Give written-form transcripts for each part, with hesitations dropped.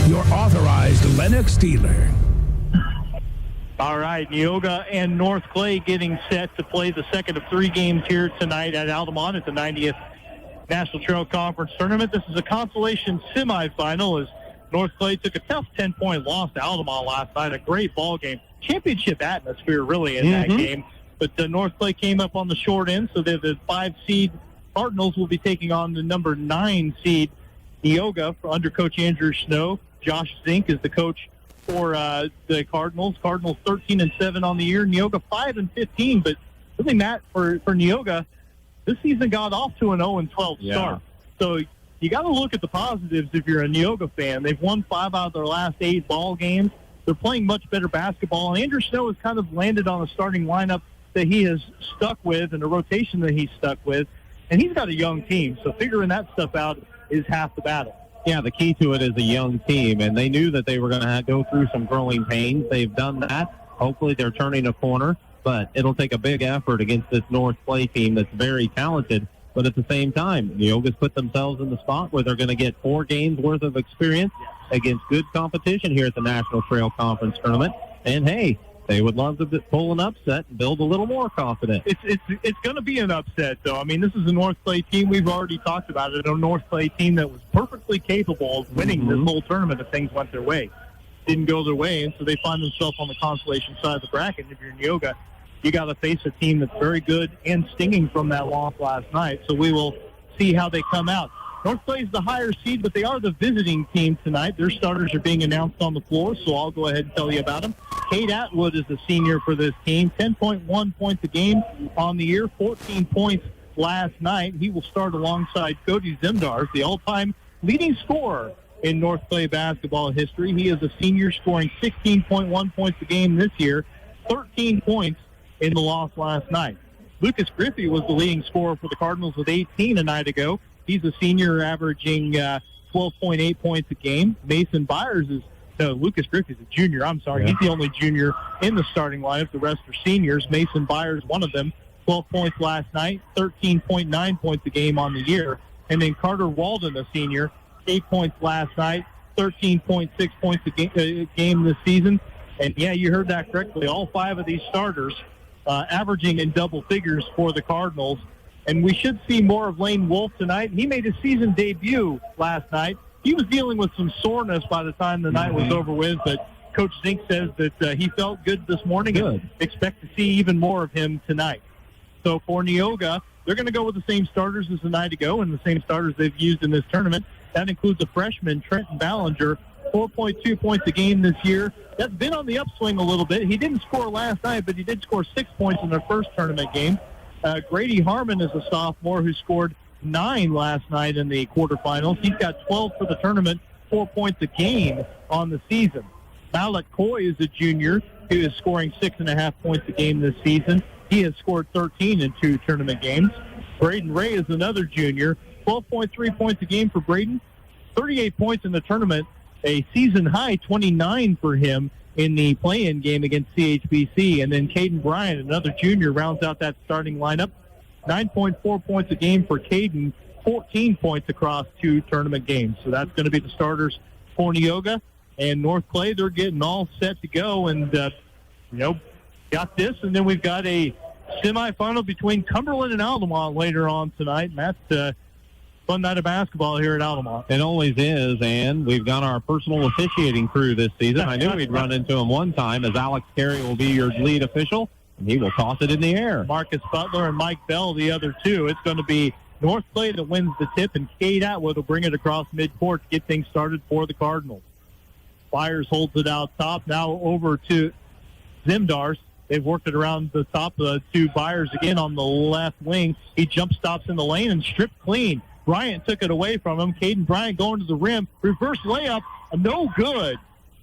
your authorized Lennox dealer. All right, Neoga and North Clay getting set to play the second of 3 games here tonight at Altamont at the 90th National Trail Conference Tournament. This is a consolation semifinal as North Clay took a tough 10-point loss to Altamont last night. A great ball game. Championship atmosphere really in that game. But North Clay came up on the short end, so the 5-seed Cardinals will be taking on the number 9-seed Neoga under Coach Andrew Snow. Josh Zink is the coach for the Cardinals. Cardinals 13-7 on the year. Neoga 5-15. But really, Matt, for Neoga, this season got off to an 0-12 start. So you got to look at the positives if you're a Neoga fan. They've won 5 out of their last 8 ball games. They're playing much better basketball. And Andrew Snow has kind of landed on a starting lineup that he has stuck with and a rotation that he's stuck with. And he's got a young team. So figuring that stuff out is half the battle. Yeah, the key to it is a young team, and they knew that they were going to go through some growing pains. They've done that. Hopefully they're turning a corner, but it'll take a big effort against this North Clay team that's very talented. But at the same time, Neoga's put themselves in the spot where they're going to get 4 games worth of experience against good competition here at the National Trail Conference Tournament. And, hey, they would love to pull an upset and build a little more confidence. It's going to be an upset, though. I mean, this is a North Clay team. We've already talked about it. A North Clay team that was perfectly capable of winning this whole tournament if things went their way. Didn't go their way, and so they find themselves on the consolation side of the bracket. If you're Neoga, you got to face a team that's very good and stinging from that loss last night. So we will see how they come out. North Clay is the higher seed, but they are the visiting team tonight. Their starters are being announced on the floor, so I'll go ahead and tell you about them. Cade Atwood is the senior for this team, 10.1 points a game on the year, 14 points last night. He will start alongside Cody Zimdars, the all-time leading scorer in North Clay basketball history. He is a senior, scoring 16.1 points a game this year, 13 points in the loss last night. Lucas Griffey was the leading scorer for the Cardinals with 18 a night ago. He's a senior, averaging 12.8 points a game. Lucas Griffey's a junior. I'm sorry. Yeah. He's the only junior in the starting lineup. The rest are seniors. Mason Byers, one of them, 12 points last night, 13.9 points a game on the year. And then Carter Walden, a senior, 8 points last night, 13.6 points a game this season. And, yeah, you heard that correctly. All 5 of these starters averaging in double figures for the Cardinals. And we should see more of Lane Wolf tonight. He made his season debut last night. He was dealing with some soreness by the time the night was over with, but Coach Zink says that he felt good this morning and expect to see even more of him tonight. So for Neoga, they're going to go with the same starters as the night ago and the same starters they've used in this tournament. That includes a freshman, Trenton Ballinger, 4.2 points a game this year. That's been on the upswing a little bit. He didn't score last night, but he did score 6 points in their first tournament game. Grady Harmon is a sophomore who scored 9 last night in the quarterfinals. He's got 12 for the tournament, 4 points a game on the season. Malik Coy is a junior who is scoring 6.5 points a game this season. He has scored 13 in 2 tournament games. Braden Ray is another junior, 12.3 points a game for Braden, 38 points in the tournament, a season high 29 for him in the play-in game against CHBC. And then Caden Bryant, another junior, rounds out that starting lineup. 9.4 points a game for Caden, 14 points across 2 tournament games. So that's going to be the starters for Neoga. And North Clay, they're getting all set to go. And, got this. And then we've got a semifinal between Cumberland and Altamont later on tonight. And that's fun night of basketball here at Altamont. It always is, and we've got our personal officiating crew this season. I knew we'd run into him one time, as Alex Carey will be your lead official, and he will toss it in the air. Marcus Butler and Mike Bell, the other 2. It's going to be North Clay that wins the tip, and Cade Atwood will bring it across midcourt to get things started for the Cardinals. Byers holds it out top. Now over to Zimdars. They've worked it around the top to Byers again on the left wing. He jump stops in the lane and stripped clean. Bryant took it away from him. Caden Bryant going to the rim. Reverse layup, no good.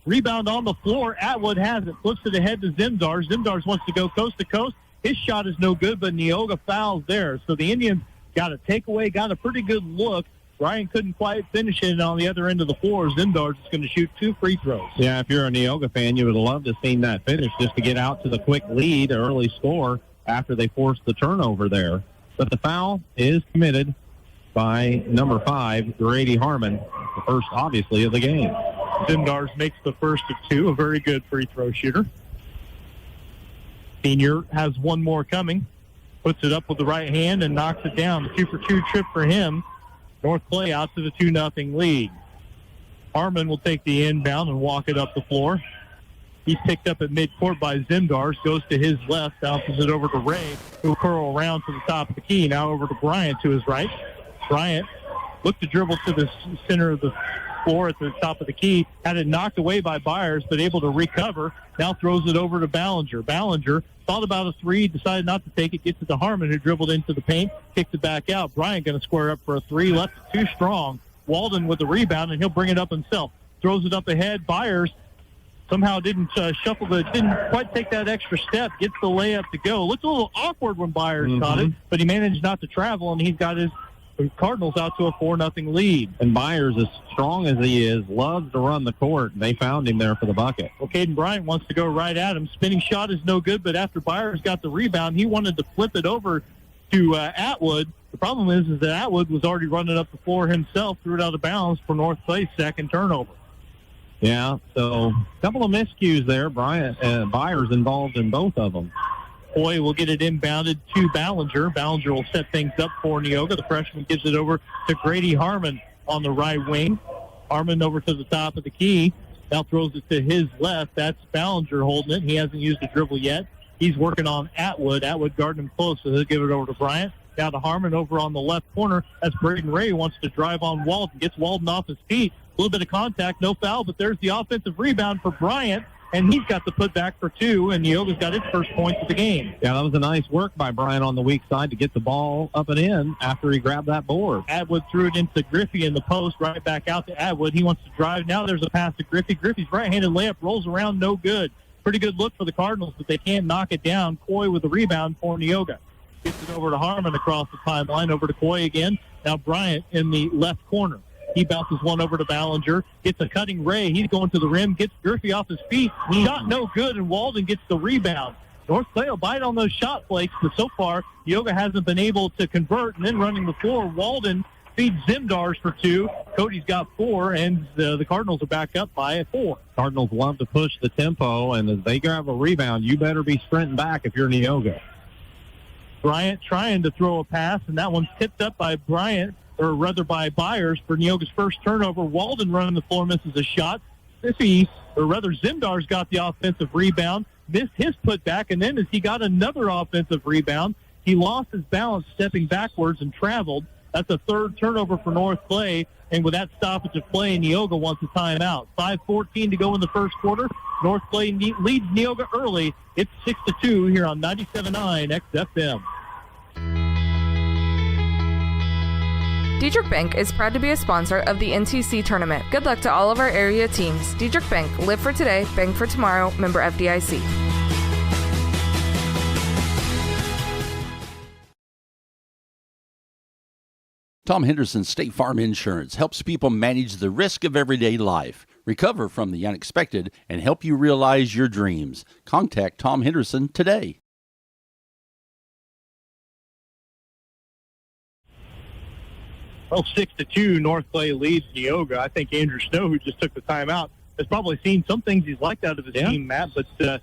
Rebound on the floor. Atwood has it. Flips it ahead to Zimdars. Zimdars wants to go coast to coast. His shot is no good, but Neoga fouls there. So the Indians got a takeaway, got a pretty good look. Bryant couldn't quite finish it on the other end of the floor. Zimdars is going to shoot 2 free throws. Yeah, if you're a Neoga fan, you would love to have seen that finish just to get out to the quick lead, early score, after they forced the turnover there. But the foul is committed by number 5, Grady Harmon, the first, obviously, of the game. Zimdars makes the first of two, a very good free throw shooter. Senior has one more coming. Puts it up with the right hand and knocks it down. A 2-for-2 trip for him. North Clay out to the 2-0 lead. Harmon will take the inbound and walk it up the floor. He's picked up at midcourt by Zimdars, goes to his left, bounces it over to Ray, who'll curl around to the top of the key. Now over to Bryant to his right. Bryant looked to dribble to the center of the floor at the top of the key, had it knocked away by Byers, but able to recover. Now throws it over to Ballinger. Ballinger thought about a three, decided not to take it, gets it to Harmon, who dribbled into the paint, kicked it back out. Bryant going to square up for a three, left it too strong. Walden with the rebound, and he'll bring it up himself. Throws it up ahead. Byers somehow didn't shuffle, but didn't quite take that extra step. Gets the layup to go. Looked a little awkward when Byers caught it, but he managed not to travel, and he's got his Cardinals out to a 4-0 lead. And Byers, as strong as he is, loves to run the court. They found him there for the bucket. Well, Caden Bryant wants to go right at him. Spinning shot is no good, but after Byers got the rebound, he wanted to flip it over to Atwood. The problem is that Atwood was already running up the floor himself, threw it out of bounds for North Clay's second turnover. Yeah, so a couple of miscues there. Byers involved in both of them. Coy will get it inbounded to Ballinger. Ballinger will set things up for Neoga. The freshman gives it over to Grady Harmon on the right wing. Harmon over to the top of the key. Now throws it to his left. That's Ballinger holding it. He hasn't used a dribble yet. He's working on Atwood. Atwood guarding him close, so he'll give it over to Bryant. Now to Harmon over on the left corner. That's Braden Ray wants to drive on Walden. Gets Walden off his feet. A little bit of contact, no foul, but there's the offensive rebound for Bryant. And he's got the putback for two, and Neoga's got his first points of the game. Yeah, that was a nice work by Bryant on the weak side to get the ball up and in after he grabbed that board. Atwood threw it into Griffey in the post, right back out to Atwood. He wants to drive. Now there's a pass to Griffey. Griffey's right-handed layup rolls around, no good. Pretty good look for the Cardinals, but they can't knock it down. Coy with the rebound for Neoga. Gets it over to Harmon across the timeline, over to Coy again. Now Bryant in the left corner. He bounces one over to Ballinger, gets a cutting Ray. He's going to the rim, gets Griffey off his feet. Shot no good, and Walden gets the rebound. North Clay will bite on those shot flakes, but so far, Neoga hasn't been able to convert. And then running the floor, Walden feeds Zimdars for two. Cody's got four, and the Cardinals are back up by 4. Cardinals love to push the tempo, and as they grab a rebound, you better be sprinting back if you're Neoga. Bryant trying to throw a pass, and that one's tipped up by Bryant, or rather by Byers for Neoga's first turnover. Walden running the floor, misses a shot. Zimdars got the offensive rebound, missed his putback, and then as he got another offensive rebound, he lost his balance stepping backwards and traveled. That's a third turnover for North Clay, and with that stoppage of play, Neoga wants a timeout. 5:14 to go in the first quarter. North Clay leads Neoga early. It's 6-2 here on 97.9 XFM. Diedrich Bank is proud to be a sponsor of the NTC tournament. Good luck to all of our area teams. Diedrich Bank, live for today, bank for tomorrow, member FDIC. Tom Henderson State Farm Insurance helps people manage the risk of everyday life, recover from the unexpected, and help you realize your dreams. Contact Tom Henderson today. Well, 6-2, North Clay leads Neoga. I think Andrew Snow, who just took the timeout, has probably seen some things he's liked out of his team, Matt, but a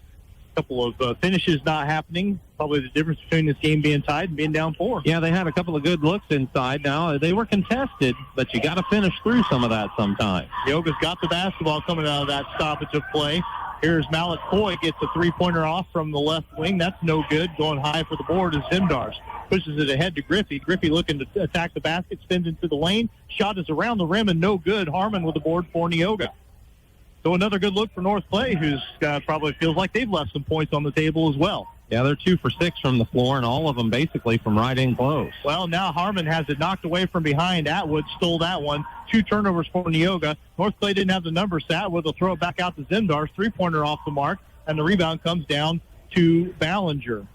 couple of finishes not happening. Probably the difference between this game being tied and being down 4. Yeah, they had a couple of good looks inside. Now, they were contested, but you got to finish through some of that sometimes. Neoga's got the basketball coming out of that stoppage of play. Here's Malik Coy, gets a three-pointer off from the left wing. That's no good. Going high for the board is Zimdars. Pushes it ahead to Griffey. Griffey looking to attack the basket, spins into the lane. Shot is around the rim and no good. Harmon with the board for Neoga. So another good look for North Clay, who's probably feels like they've left some points on the table as well. Yeah, they're 2 for 6 from the floor, and all of them basically from right in close. Well, now Harmon has it knocked away from behind. Atwood stole that one. 2 turnovers for Neoga. North Clay didn't have the numbers. So Atwood will throw it back out to Zimdars. Three-pointer off the mark, and the rebound comes down to Ballinger.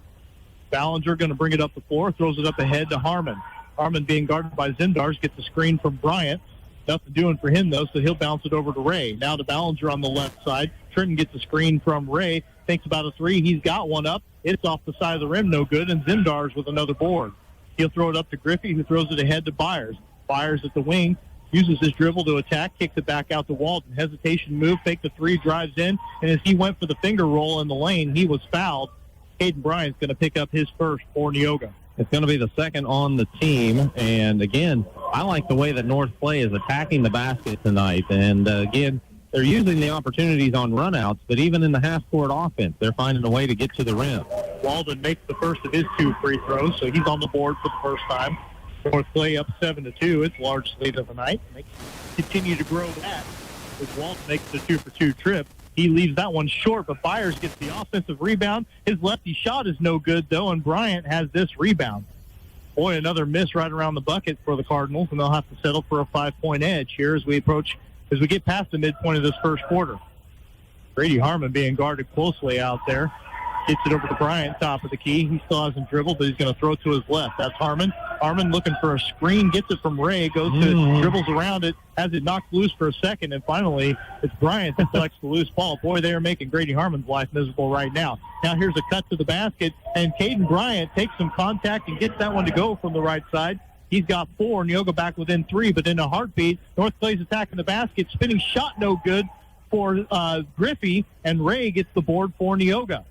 Ballinger going to bring it up the floor, throws it up ahead to Harmon. Harmon being guarded by Zimdars, gets a screen from Bryant. Nothing doing for him, though, so he'll bounce it over to Ray. Now to Ballinger on the left side. Trenton gets a screen from Ray. Thinks about a three. He's got one up. It's off the side of the rim, no good, and Zimdars with another board. He'll throw it up to Griffey, who throws it ahead to Byers. Byers at the wing, uses his dribble to attack, kicks it back out to Walden. Hesitation move, fake the three, drives in, and as he went for the finger roll in the lane, he was fouled. Caden Bryant's going to pick up his first for Neoga. It's going to be the second on the team. And, again, I like the way that North Clay is attacking the basket tonight. And, again, they're using the opportunities on runouts, but even in the half-court offense, they're finding a way to get to the rim. Walden makes the first of his 2 free throws, so he's on the board for the first time. North Clay up 7-2. It's large lead of the night. They continue to grow that as Walden makes the 2-for-2 trip. He leaves that one short, but Byers gets the offensive rebound. His lefty shot is no good, though, and Bryant has this rebound. Boy, another miss right around the bucket for the Cardinals, and they'll have to settle for a 5-point edge here as we get past the midpoint of this first quarter. Grady Harmon being guarded closely out there. Gets it over to Bryant, top of the key. He still hasn't dribbled, but he's going to throw to his left. That's Harmon. Harmon looking for a screen, gets it from Ray, goes to dribbles around it, has it knocked loose for a second, and finally it's Bryant that collects the loose ball. Boy, they are making Grady Harmon's life miserable right now. Now here's a cut to the basket, and Caden Bryant takes some contact and gets that one to go from the right side. He's got 4. Neoga back within 3, but in a heartbeat, North Clay's attacking the basket. Spinning shot no good for Griffey, and Ray gets the board for Neoga.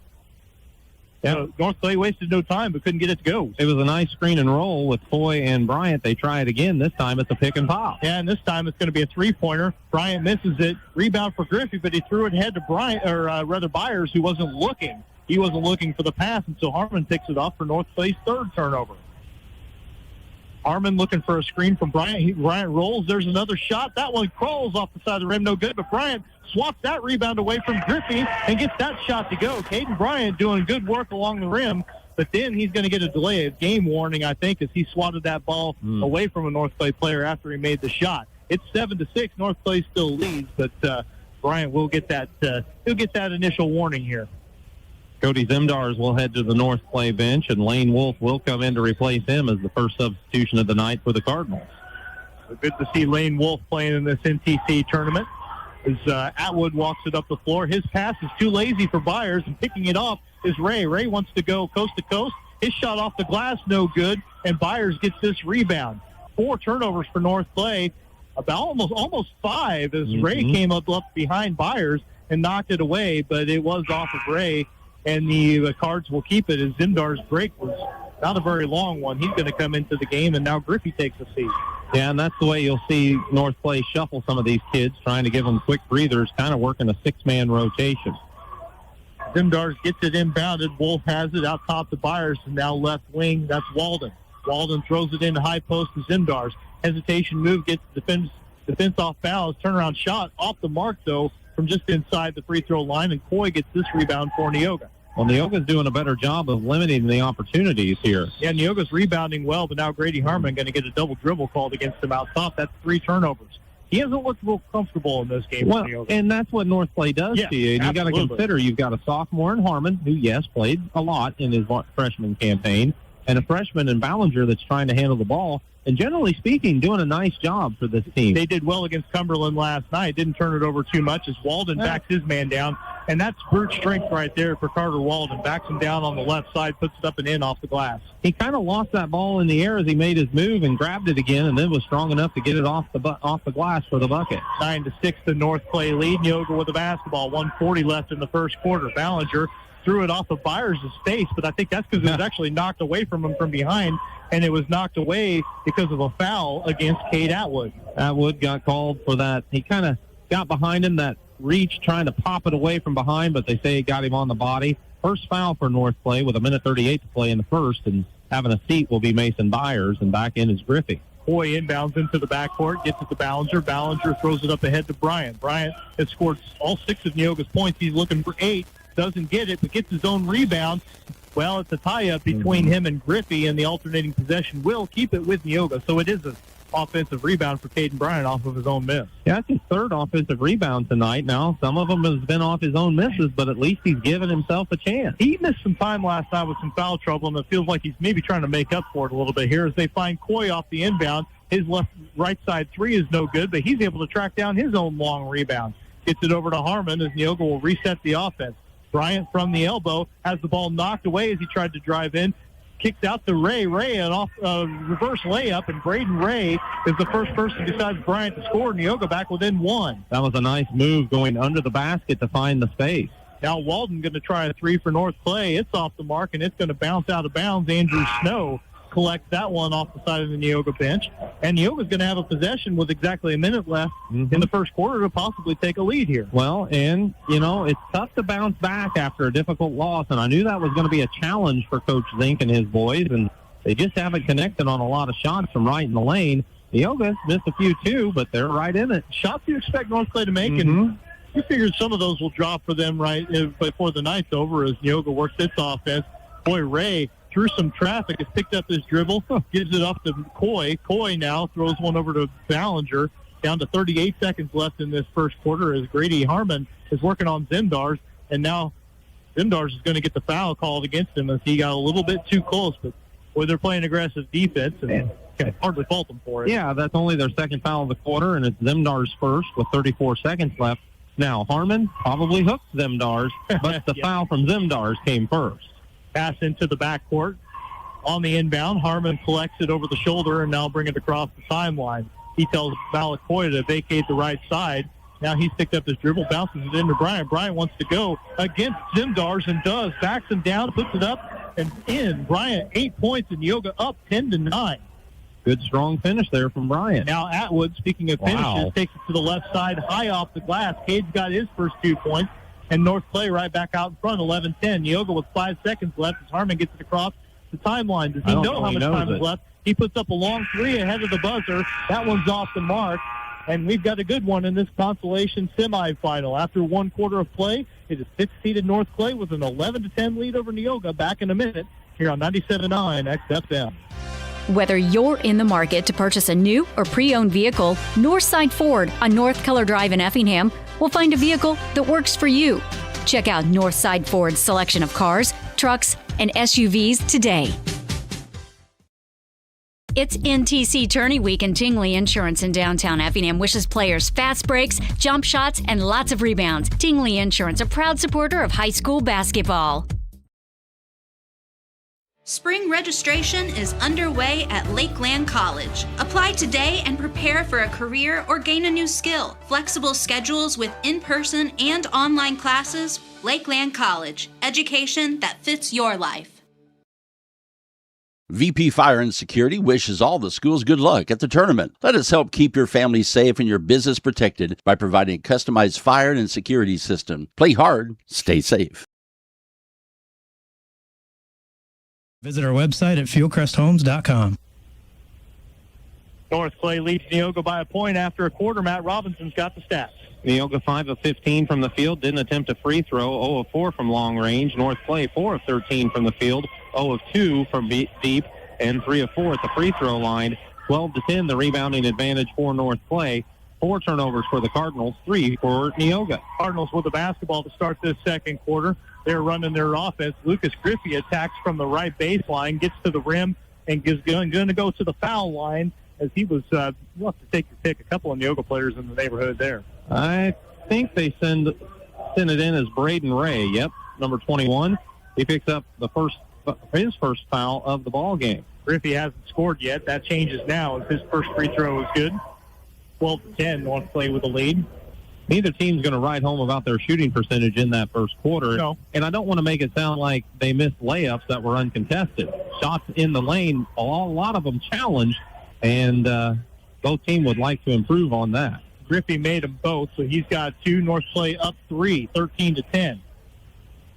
Yeah, North Clay wasted no time, but couldn't get it to go. It was a nice screen and roll with Foy and Bryant. They try it again. This time it's a pick and pop. Yeah, and this time it's going to be a three-pointer. Bryant misses it. Rebound for Griffey, but he threw it ahead to Byers, who wasn't looking. He wasn't looking for the pass, and so Harmon picks it up for North Clay's third turnover. Harmon looking for a screen from Bryant. Bryant rolls. There's another shot. That one crawls off the side of the rim. No good, but Bryant swaps that rebound away from Griffey and gets that shot to go. Caden Bryant doing good work along the rim, but then he's going to get a delay of game warning, I think, as he swatted that ball away from a North Clay player after he made the shot. It's 7-6. North Clay still leads, but Bryant will get that. He'll get that initial warning here. Cody Zimdars will head to the North Clay bench, and Lane Wolf will come in to replace him as the first substitution of the night for the Cardinals. So good to see Lane Wolf playing in this NTC tournament. As Atwood walks it up the floor, his pass is too lazy for Byers, and picking it off is Ray. Ray wants to go coast to coast. His shot off the glass, no good, and Byers gets this rebound. 4 turnovers for North Clay, about almost 5 as Ray came up behind Byers and knocked it away, but it was off of Ray. And the Cards will keep it as Zimdar's break was not a very long one. He's going to come into the game, and now Griffey takes a seat. Yeah, and that's the way you'll see North Clay shuffle some of these kids, trying to give them quick breathers, kind of working a 6-man rotation. Zimdars gets it inbounded. Wolf has it out top to Byers, and now left wing. That's Walden. Walden throws it into high post to Zimdars. Hesitation move, gets defense off balance. Turnaround shot off the mark, though, from just inside the free throw line, and Coy gets this rebound for Neoga. Well, Neoga's doing a better job of limiting the opportunities here. Yeah, Neoga's rebounding well, but now Grady Harmon going to get a double dribble called against him out top. That's 3 turnovers. He hasn't looked real comfortable in this game. Well, and that's what North Clay does to you. And you got to consider you've got a sophomore in Harmon, who, yes, played a lot in his freshman campaign, and a freshman in Ballinger that's trying to handle the ball. And generally speaking, doing a nice job for this team. They did well against Cumberland last night. Didn't turn it over too much as Walden backs his man down. And that's brute strength right there for Carter Walden. Backs him down on the left side, puts it up and in off the glass. He kind of lost that ball in the air as he made his move and grabbed it again, and then was strong enough to get it off the glass for the bucket. 9-6, the North Clay lead. Neoga with the basketball. 1:40 left in the first quarter. Ballinger threw it off of Byers' face, but I think that's because it was actually knocked away from him from behind, and it was knocked away because of a foul against Cade Atwood. Atwood got called for that. He kind of got behind him, that reach, trying to pop it away from behind, but they say it got him on the body. First foul for North Clay with 1:38 to play in the first, and having a seat will be Mason Byers, and back in is Griffey. Coy inbounds into the backcourt, gets it to Ballinger. Ballinger throws it up ahead to Bryant. Bryant has scored all 6 of Neoga's points. He's looking for 8. Doesn't get it, but gets his own rebound. Well, it's a tie-up between him and Griffey, and the alternating possession will keep it with Neoga. So it is an offensive rebound for Caden Bryant off of his own miss. Yeah, that's his 3rd offensive rebound tonight. Now, some of them has been off his own misses, but at least he's given himself a chance. He missed some time last night with some foul trouble, and it feels like he's maybe trying to make up for it a little bit here as they find Coy off the inbound. His right side 3 is no good, but he's able to track down his own long rebound. Gets it over to Harmon as Neoga will reset the offense. Bryant from the elbow has the ball knocked away as he tried to drive in. kicks out to Ray. Ray, an off reverse layup, and Braden Ray is the first person besides Bryant to score. Neoga back within one. That was a nice move going under the basket to find the space. Now Walden going to try a three for North Clay. It's off the mark, and it's going to bounce out of bounds. Andrew Snow collects that one off the side of the Neoga bench. And Neoga's going to have a possession with exactly a minute left in the first quarter to possibly take a lead here. Well, and, it's tough to bounce back after a difficult loss, and I knew that was going to be a challenge for Coach Zink and his boys, and they just haven't connected on a lot of shots from right in the lane. Neoga's missed a few, too, but they're right in it. Shots you expect North Clay to make, and you figure some of those will drop for them right before the night's over as Neoga works its offense. Boy, Ray, through some traffic, has picked up his dribble, gives it up to Coy. Coy now throws one over to Ballinger. Down to 38 seconds left in this first quarter as Grady Harmon is working on Zimdars, and now Zimdars is going to get the foul called against him as he got a little bit too close. But, boy, they're playing aggressive defense, and can hardly fault them for it. Yeah, that's only their second foul of the quarter, and it's Zimdars first with 34 seconds left. Now, Harmon probably hooked Zimdars, but the foul from Zimdars came first. Pass into the backcourt. On the inbound, Harmon collects it over the shoulder and now bring it across the timeline. He tells Malakoya to vacate the right side. Now he's picked up his dribble, bounces it into Bryant. Bryant wants to go against Zimdars and does. Backs him down, puts it up and in. Bryant, 8 points, and Neoga up 10-9. Good, strong finish there from Bryant. Now Atwood, speaking of finishes, takes it to the left side, high off the glass. Cade's got his first 2 points. And North Clay right back out in front, 11-10. Neoga with 5 seconds left as Harmon gets it across the timeline. Does he know how much time is left? He puts up a long three ahead of the buzzer. That one's off the mark. And we've got a good one in this consolation semifinal. After 1 quarter of play, it is 6-seeded North Clay with an 11-10 lead over Neoga. Back in a minute here on 97.9 XFM. Whether you're in the market to purchase a new or pre-owned vehicle, Northside Ford on North Keller Drive in Effingham will find a vehicle that works for you. Check out Northside Ford's selection of cars, trucks, and SUVs today. It's NTC Tourney Week, and Tingley Insurance in downtown Effingham wishes players fast breaks, jump shots, and lots of rebounds. Tingley Insurance, a proud supporter of high school basketball. Spring registration is underway at Lakeland College. Apply today and prepare for a career or gain a new skill. Flexible schedules with in-person and online classes. Lakeland College. Education that fits your life. VP Fire and Security wishes all the schools good luck at the tournament. Let us help keep your family safe and your business protected by providing a customized fire and security system. Play hard, stay safe. Visit our website at fieldcresthomes.com. North Clay leads Neoga by a point after a quarter. Matt Robinson's got the stats. Neoga 5 of 15 from the field, didn't attempt a free throw, 0 of 4 from long range. North Clay 4 of 13 from the field, 0 of 2 from deep, and 3 of 4 at the free throw line. 12-10, the rebounding advantage for North Clay. 4 turnovers for the Cardinals, 3 for Neoga. Cardinals with the basketball to start this second quarter. They're running their offense. Lucas Griffey attacks from the right baseline, gets to the rim, and is going to go to the foul line as he was, you'll have to take your pick, a couple of Neoga players in the neighborhood there. I think they send it in as Braden Ray. Yep, number 21. He picks up his first foul of the ball game. Griffey hasn't scored yet. That changes now as his first free throw is good. 12-10, North Clay with the lead. Neither team's going to write home about their shooting percentage in that first quarter. No. And I don't want to make it sound like they missed layups that were uncontested. Shots in the lane, a lot of them challenged, and both teams would like to improve on that. Griffey made them both, so he's got 2. North Clay up 3, 13-10.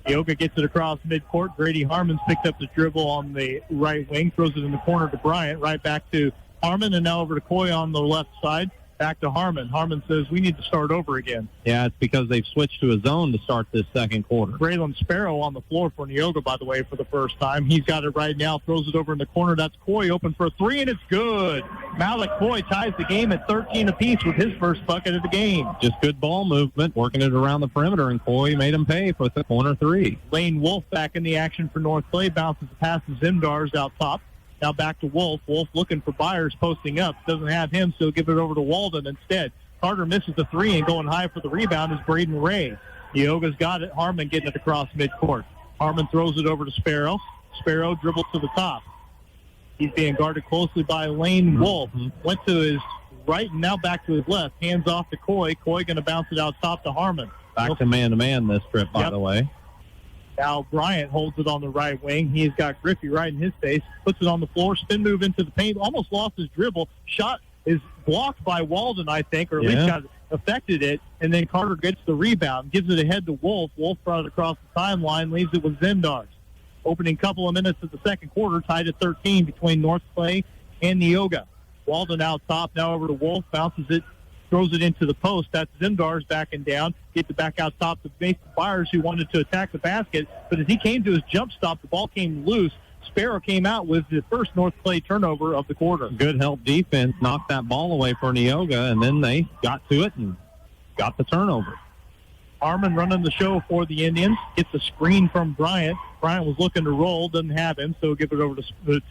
Neoga gets it across midcourt. Grady Harmon's picked up the dribble on the right wing, throws it in the corner to Bryant, right back to Harmon, and now over to Coy on the left side. Back to Harmon. Harmon says, we need to start over again. Yeah, it's because they've switched to a zone to start this second quarter. Braylon Sparrow on the floor for Neoga, by the way, for the first time. He's got it right now, throws it over in the corner. That's Coy open for a 3, and it's good. Malik Coy ties the game at 13 apiece with his first bucket of the game. Just good ball movement, working it around the perimeter, and Coy made him pay for the corner 3. Lane Wolf back in the action for North Clay. Bounces past Zimdars out top. Now back to Wolf. Wolf looking for Byers, posting up. Doesn't have him, so give it over to Walden instead. Carter misses the 3, and going high for the rebound is Braden Ray. Neoga's got it. Harmon getting it across midcourt. Harmon throws it over to Sparrow. Sparrow dribbled to the top. He's being guarded closely by Lane Wolf. Went to his right and now back to his left. Hands off to Coy. Coy going to bounce it out top to Harmon. Back to man-to-man this trip, by the way. Now Bryant holds it on the right wing. He's got Griffey right in his face. Puts it on the floor. Spin move into the paint. Almost lost his dribble. Shot is blocked by Walden, I think, or at least got affected it. And then Carter gets the rebound. Gives it ahead to Wolf. Wolf brought it across the timeline. Leaves it with Zimdars. Opening couple of minutes of the second quarter. Tied at 13 between North Clay and Neoga. Walden out top. Now over to Wolf. Bounces it. Throws it into the post. That's Zimdars backing down. Gets it back out top to Mason Byers, who wanted to attack the basket. But as he came to his jump stop, the ball came loose. Sparrow came out with the first North Clay turnover of the quarter. Good help defense. Knocked that ball away for Neoga, and then they got to it and got the turnover. Harmon running the show for the Indians. Gets a screen from Bryant. Bryant was looking to roll. Doesn't have him, so give it over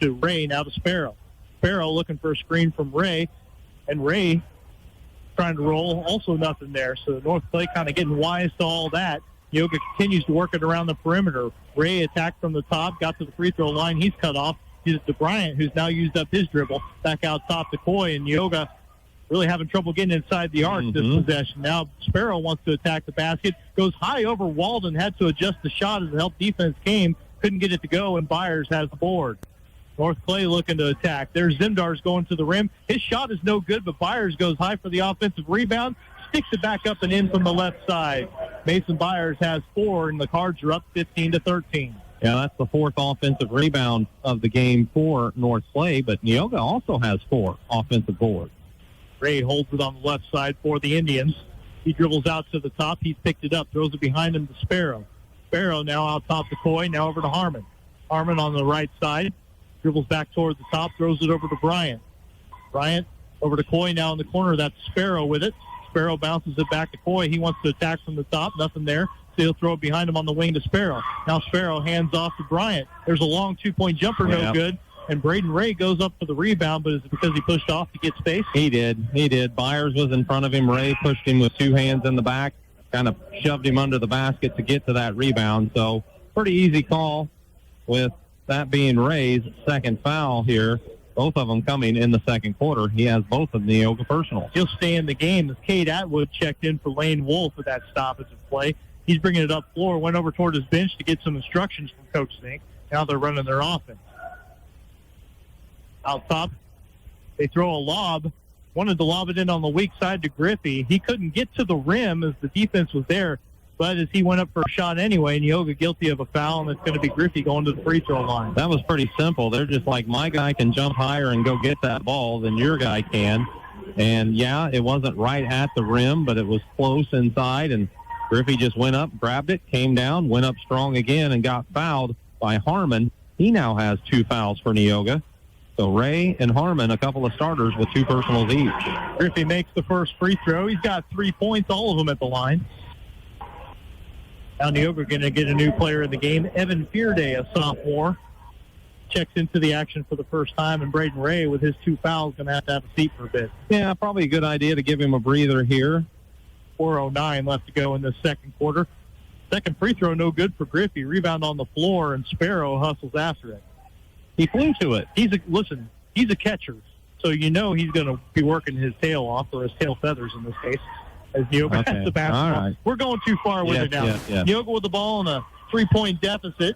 to Ray, now to Sparrow. Sparrow looking for a screen from Ray. And Ray trying to roll, also nothing there. So North Clay kind of getting wise to all that. Neoga continues to work it around the perimeter. Ray attacked from the top, got to the free throw line. He's cut off. He's to Bryant, who's now used up his dribble. Back out top to Coy, and Neoga really having trouble getting inside the arc this possession. Now Sparrow wants to attack the basket. Goes high over Walden, had to adjust the shot as the help defense came. Couldn't get it to go, and Byers has the board. North Clay looking to attack. There's Zimdars going to the rim. His shot is no good, but Byers goes high for the offensive rebound. Sticks it back up and in from the left side. Mason Byers has 4, and the Cards are up 15-13. Yeah, that's the 4th offensive rebound of the game for North Clay, but Neoga also has 4 offensive boards. Ray holds it on the left side for the Indians. He dribbles out to the top. He's picked it up, throws it behind him to Sparrow. Sparrow now out top to Coy, now over to Harmon. Harmon on the right side. Dribbles back toward the top, throws it over to Bryant. Bryant over to Coy now in the corner. That's Sparrow with it. Sparrow bounces it back to Coy. He wants to attack from the top. Nothing there. So he'll throw it behind him on the wing to Sparrow. Now Sparrow hands off to Bryant. There's a long 2-point jumper, no good. And Braden Ray goes up for the rebound, but is it because he pushed off to get space? He did. Byers was in front of him. Ray pushed him with 2 hands in the back, kind of shoved him under the basket to get to that rebound. So pretty easy call with that being Ray's second foul here. Both of them coming in the second quarter. He has both of Neoga personals. He'll stay in the game as Cade Atwood checked in for Lane Wolf with that stoppage of play. He's bringing it up floor, went over toward his bench to get some instructions from Coach Zink. Now they're running their offense. Out top, they throw a lob. Wanted to lob it in on the weak side to Griffey. He couldn't get to the rim as the defense was there. But as he went up for a shot anyway, Neoga guilty of a foul, and it's going to be Griffey going to the free throw line. That was pretty simple. They're just like, my guy can jump higher and go get that ball than your guy can. And, yeah, it wasn't right at the rim, but it was close inside. And Griffey just went up, grabbed it, came down, went up strong again, and got fouled by Harmon. He now has 2 fouls for Neoga. So Ray and Harmon, a couple of starters with 2 personals each. Griffey makes the first free throw. He's got 3 points, all of them at the line. Now Neoga going to get a new player in the game. Evan Fearday, a sophomore, checks into the action for the first time, and Braden Ray, with his 2 fouls, going to have a seat for a bit. Yeah, probably a good idea to give him a breather here. 4:09 left to go in the second quarter. Second free throw, no good for Griffey. Rebound on the floor, and Sparrow hustles after it. He flew to it. He's a catcher, so you know he's going to be working his tail off, or his tail feathers in this case, as Neoga has the basketball. All right. We're going too far with it now. Yes. Neoga with the ball in a 3-point deficit.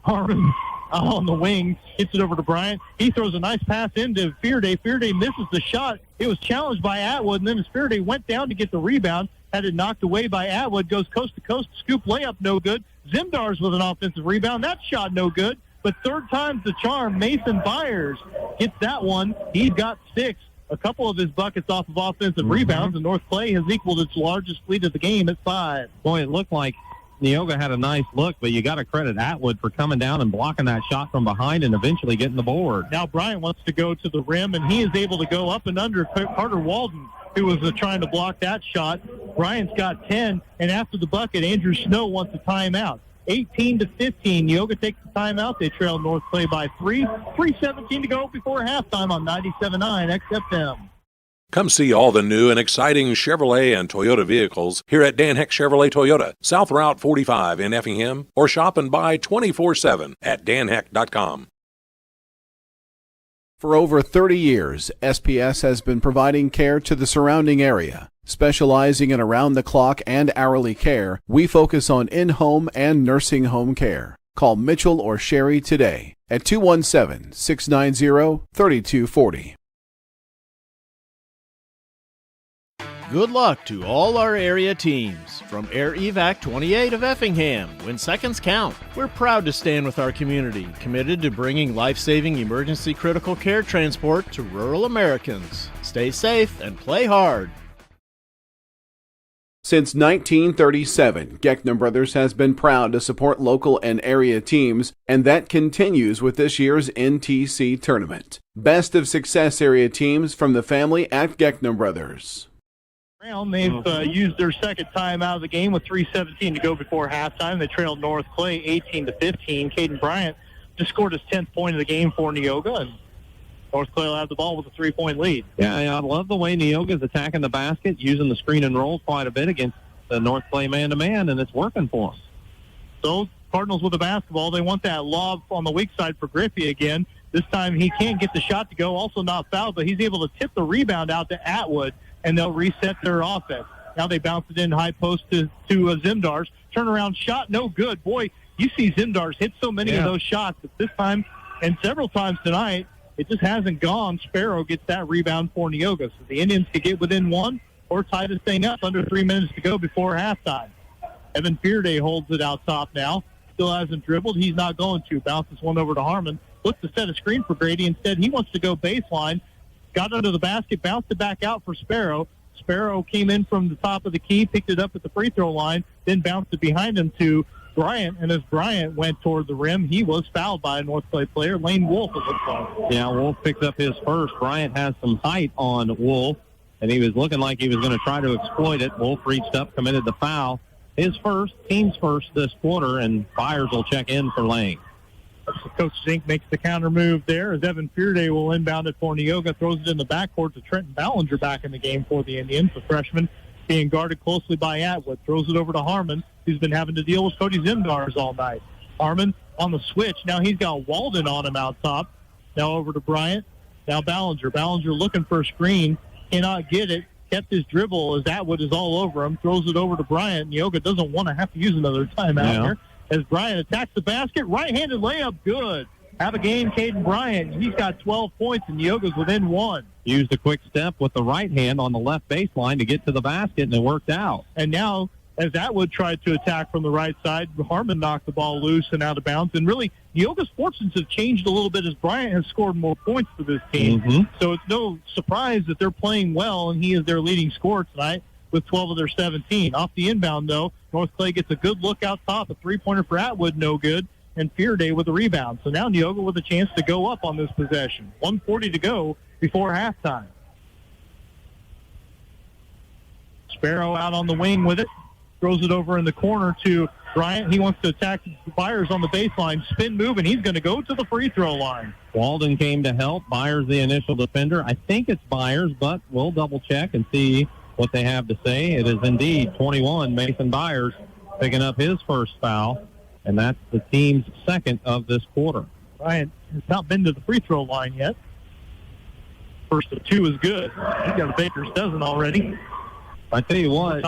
Harmon on the wing gets it over to Bryant. He throws a nice pass into Fearday. Fearday misses the shot. It was challenged by Atwood, and then as Fearday went down to get the rebound, had it knocked away by Atwood, goes coast to coast, scoop layup, no good. Zimdars with an offensive rebound. That shot, no good. But third time's the charm. Mason Byers gets that one. He's got 6. A couple of his buckets off of offensive rebounds, and North Clay has equaled its largest lead of the game at 5. Boy, it looked like Neoga had a nice look, but you got to credit Atwood for coming down and blocking that shot from behind and eventually getting the board. Now Bryant wants to go to the rim, and he is able to go up and under Carter Walden, who was trying to block that shot. Bryant's got 10, and after the bucket, Andrew Snow wants a timeout. 18-15. Neoga takes the timeout. They trail North Clay by 3. 3:17 to go before halftime on 97.9 XFM. Come see all the new and exciting Chevrolet and Toyota vehicles here at Dan Heck Chevrolet Toyota, South Route 45 in Effingham, or shop and buy 24/7 at danheck.com. For over 30 years, SPS has been providing care to the surrounding area. Specializing in around-the-clock and hourly care, we focus on in-home and nursing home care. Call Mitchell or Sherry today at 217-690-3240. Good luck to all our area teams. From Air Evac 28 of Effingham, when seconds count, we're proud to stand with our community, committed to bringing life-saving emergency critical care transport to rural Americans. Stay safe and play hard. Since 1937, Geckner Brothers has been proud to support local and area teams, and that continues with this year's NTC tournament. Best of Success area teams from the family at Geckner Brothers. They've used their second time out of the game with 3:17 to go before halftime. They trailed North Clay 18-15. Caden Bryant just scored his 10th point of the game for Neoga, and North Clay will have the ball with a 3-point lead. Yeah, I love the way Neoga's attacking the basket, using the screen and roll quite a bit against the North Clay man-to-man, and it's working for them. So Cardinals with the basketball. They want that lob on the weak side for Griffey again. This time he can't get the shot to go, also not fouled, but he's able to tip the rebound out to Atwood, and they'll reset their offense. Now they bounce it in high post to Zimdars. Turnaround shot, no good. Boy, you see Zimdars hit so many of those shots, but this time and several times tonight, it just hasn't gone. Sparrow gets that rebound for Neoga. So the Indians could get within one or tie this thing up under 3 minutes to go before halftime. Evan Fearday holds it out top now. Still hasn't dribbled. He's not going to. Bounces one over to Harmon. Looks to set a screen for Grady. Instead, he wants to go baseline. Got under the basket, bounced it back out for Sparrow. Sparrow came in from the top of the key, picked it up at the free throw line, then bounced it behind him to Bryant. And as Bryant went toward the rim, he was fouled by a North Clay player, Lane Wolf, it looks like. Yeah, Wolf picks up his first. Bryant has some height on Wolf, and he was looking like he was going to try to exploit it. Wolf reached up, committed the foul. His first, team's first this quarter, and Byers will check in for Lane. Coach Zink makes the counter move there as Evan Fearday will inbound it for Neoga, throws it in the backcourt to Trenton Ballinger back in the game for the Indians. The freshman being guarded closely by Atwood. Throws it over to Harmon, who's been having to deal with Cody Zimdars all night. Harmon on the switch. Now he's got Walden on him out top. Now over to Bryant. Now Ballinger. Ballinger looking for a screen. Cannot get it. Kept his dribble as Atwood is all over him. Throws it over to Bryant. Neoga doesn't want to have to use another timeout here. As Bryant attacks the basket, right-handed layup, good. Have a game, Caden Bryant. He's got 12 points, and Neoga's within one. Used a quick step with the right hand on the left baseline to get to the basket, and it worked out. And now, as Atwood tried to attack from the right side, Harmon knocked the ball loose and out of bounds. And really, Neoga's fortunes have changed a little bit as Bryant has scored more points for this team. So it's no surprise that they're playing well, and he is their leading scorer tonight with 12 of their 17. Off the inbound, though, North Clay gets a good look out top. A three-pointer for Atwood, no good. And Fearday with a rebound. So now Neoga with a chance to go up on this possession. 1:40 to go before halftime. Sparrow out on the wing with it. Throws it over in the corner to Bryant. He wants to attack Byers on the baseline. Spin move, and he's going to go to the free throw line. Walden came to help. Byers the initial defender. I think it's Byers, but we'll double-check and see what they have to say. It is indeed 21, Mason Byers, picking up his first foul, and that's the team's second of this quarter. Bryant has not been to the free throw line yet. First of two is good. He's got a baker's dozen already. I tell you what,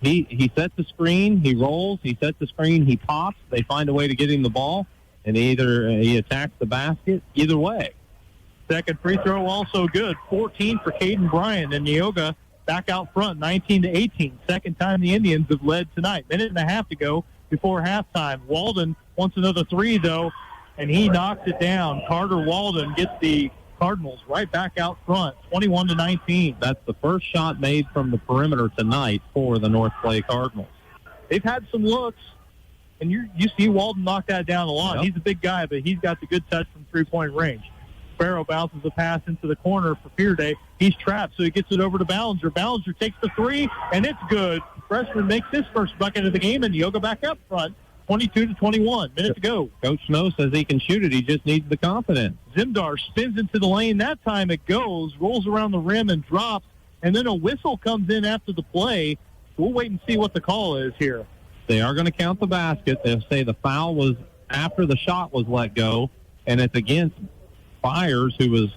he sets the screen, he rolls, he sets the screen, he pops. They find a way to get him the ball, and either he attacks the basket. Either way. Second free throw also good. 14 for Caden Bryant, and Neoga back out front, 19-18. Second time the Indians have led tonight. Minute and a half to go before halftime. Walden wants another three, though, and he knocks it down. Carter Walden gets the Cardinals right back out front, 21-19. That's the first shot made from the perimeter tonight for the North Clay Cardinals. They've had some looks, and you see Walden knock that down a lot. He's a big guy, but he's got the good touch from three-point range. Sparrow bounces the pass into the corner for Fearday. He's trapped, so he gets it over to Ballinger. Ballinger takes the three, and it's good. Freshman makes his first bucket of the game, and Neoga back up front, 22-21. Minute to go. Coach Snow says he can shoot it. He just needs the confidence. Zimdar spins into the lane. That time it goes, rolls around the rim and drops. and then a whistle comes in after the play. We'll wait and see what the call is here. They are going to count the basket. They'll say the foul was after the shot was let go, and it's against Byers, who was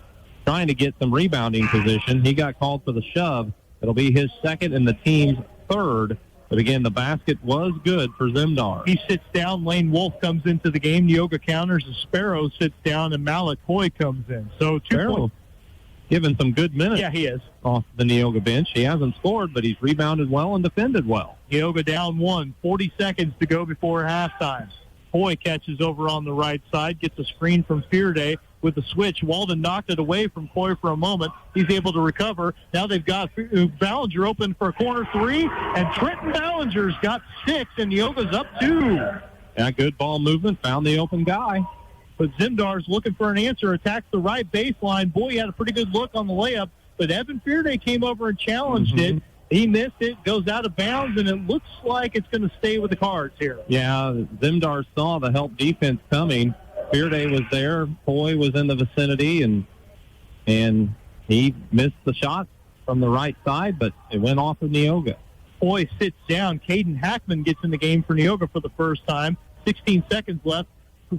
trying to get some rebounding position. He got called for the shove. It'll be his second and the team's third. But again, the basket was good for Zemdar. He sits down. Lane Wolf comes into the game. Neoga counters. The Sparrow sits down, and Malik Coy comes in. So 2 points. Given some good minutes. Yeah, he is. Off the Neoga bench. He hasn't scored, but he's rebounded well and defended well. Neoga down 1. 40 seconds to go before halftime. Coy catches over on the right side, gets a screen from Fearday with the switch. Walden knocked it away from Coy for a moment. He's able to recover. Now they've got Ballinger open for a corner three, and Trenton Ballinger's got 6, and Neoga's up 2. Yeah, good ball movement. Found the open guy. But Zemdar's looking for an answer, attacks the right baseline. Boy, he had a pretty good look on the layup, but Evan Fearday came over and challenged it. He missed it, goes out of bounds, and it looks like it's going to stay with the Cards here. Yeah, Zemdar saw the help defense coming. Fearday was there. Coy was in the vicinity, and he missed the shot from the right side, but it went off of Neoga. Coy sits down. Caden Hackman gets in the game for Neoga for the first time. 16 seconds left.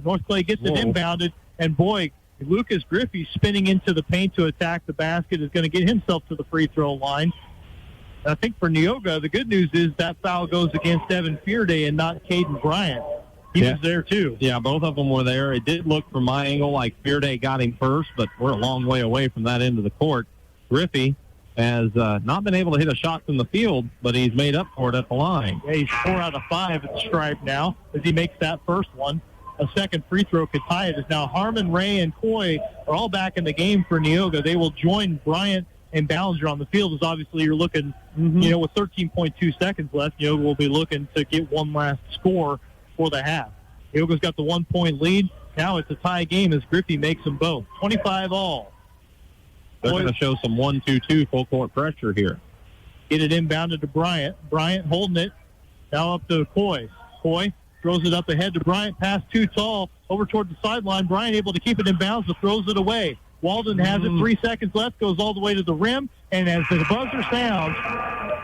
North Clay gets it inbounded, and boy, Lucas Griffey spinning into the paint to attack the basket is going to get himself to the free throw line. I think for Neoga, the good news is that foul goes against Evan Fearday and not Caden Bryant. He was there too. Yeah, both of them were there. It did look from my angle like Fearday got him first, but we're a long way away from that end of the court. Griffey has not been able to hit a shot from the field, but he's made up for it at the line. Yeah, he's 4 out of 5 at the stripe now as he makes that first one. A second free throw could tie it. As now Harmon, Ray, and Coy are all back in the game for Neoga. They will join Bryant and Ballinger on the field, as obviously you're looking, with 13.2 seconds left, Neoga will be looking to get one last score for the half. Neoga's got the 1-point lead. Now it's a tie game as Griffey makes them both. 25 all. They're going to show some 1-2-2 full court pressure here. Get it inbounded to Bryant. Bryant holding it. Now up to Coy. Coy throws it up ahead to Bryant. Pass too tall. Over toward the sideline. Bryant able to keep it in bounds, but throws it away. Walden has it. 3 seconds left. Goes all the way to the rim. And as the buzzer sounds,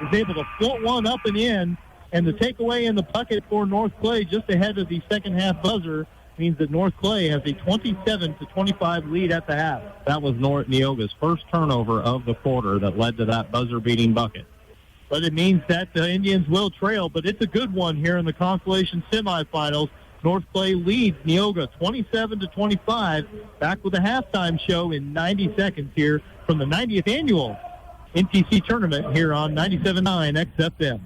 is able to float one up and in. And the takeaway in the bucket for North Clay just ahead of the second half buzzer means that North Clay has a 27-25 lead at the half. That was Neoga's first turnover of the quarter that led to that buzzer-beating bucket. But it means that the Indians will trail, but it's a good one here in the Constellation semifinals. North Clay leads Neoga 27-25. Back with a halftime show in 90 seconds here from the 90th annual NTC tournament here on 97.9 XFM.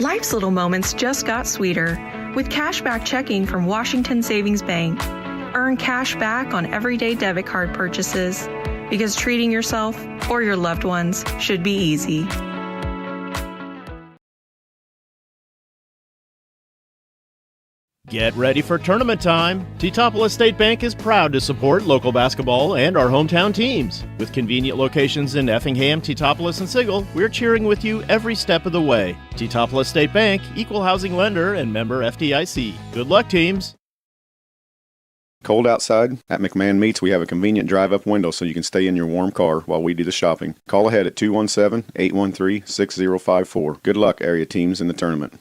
Life's little moments just got sweeter with cashback checking from Washington Savings Bank. Earn cash back on everyday debit card purchases because treating yourself or your loved ones should be easy. Get ready for tournament time. Teutopolis State Bank is proud to support local basketball and our hometown teams. With convenient locations in Effingham, Teutopolis, and Sigel, we're cheering with you every step of the way. Teutopolis State Bank, equal housing lender and member FDIC. Good luck, teams. Cold outside? At McMahon Meats, we have a convenient drive-up window so you can stay in your warm car while we do the shopping. Call ahead at 217-813-6054. Good luck, area teams, in the tournament.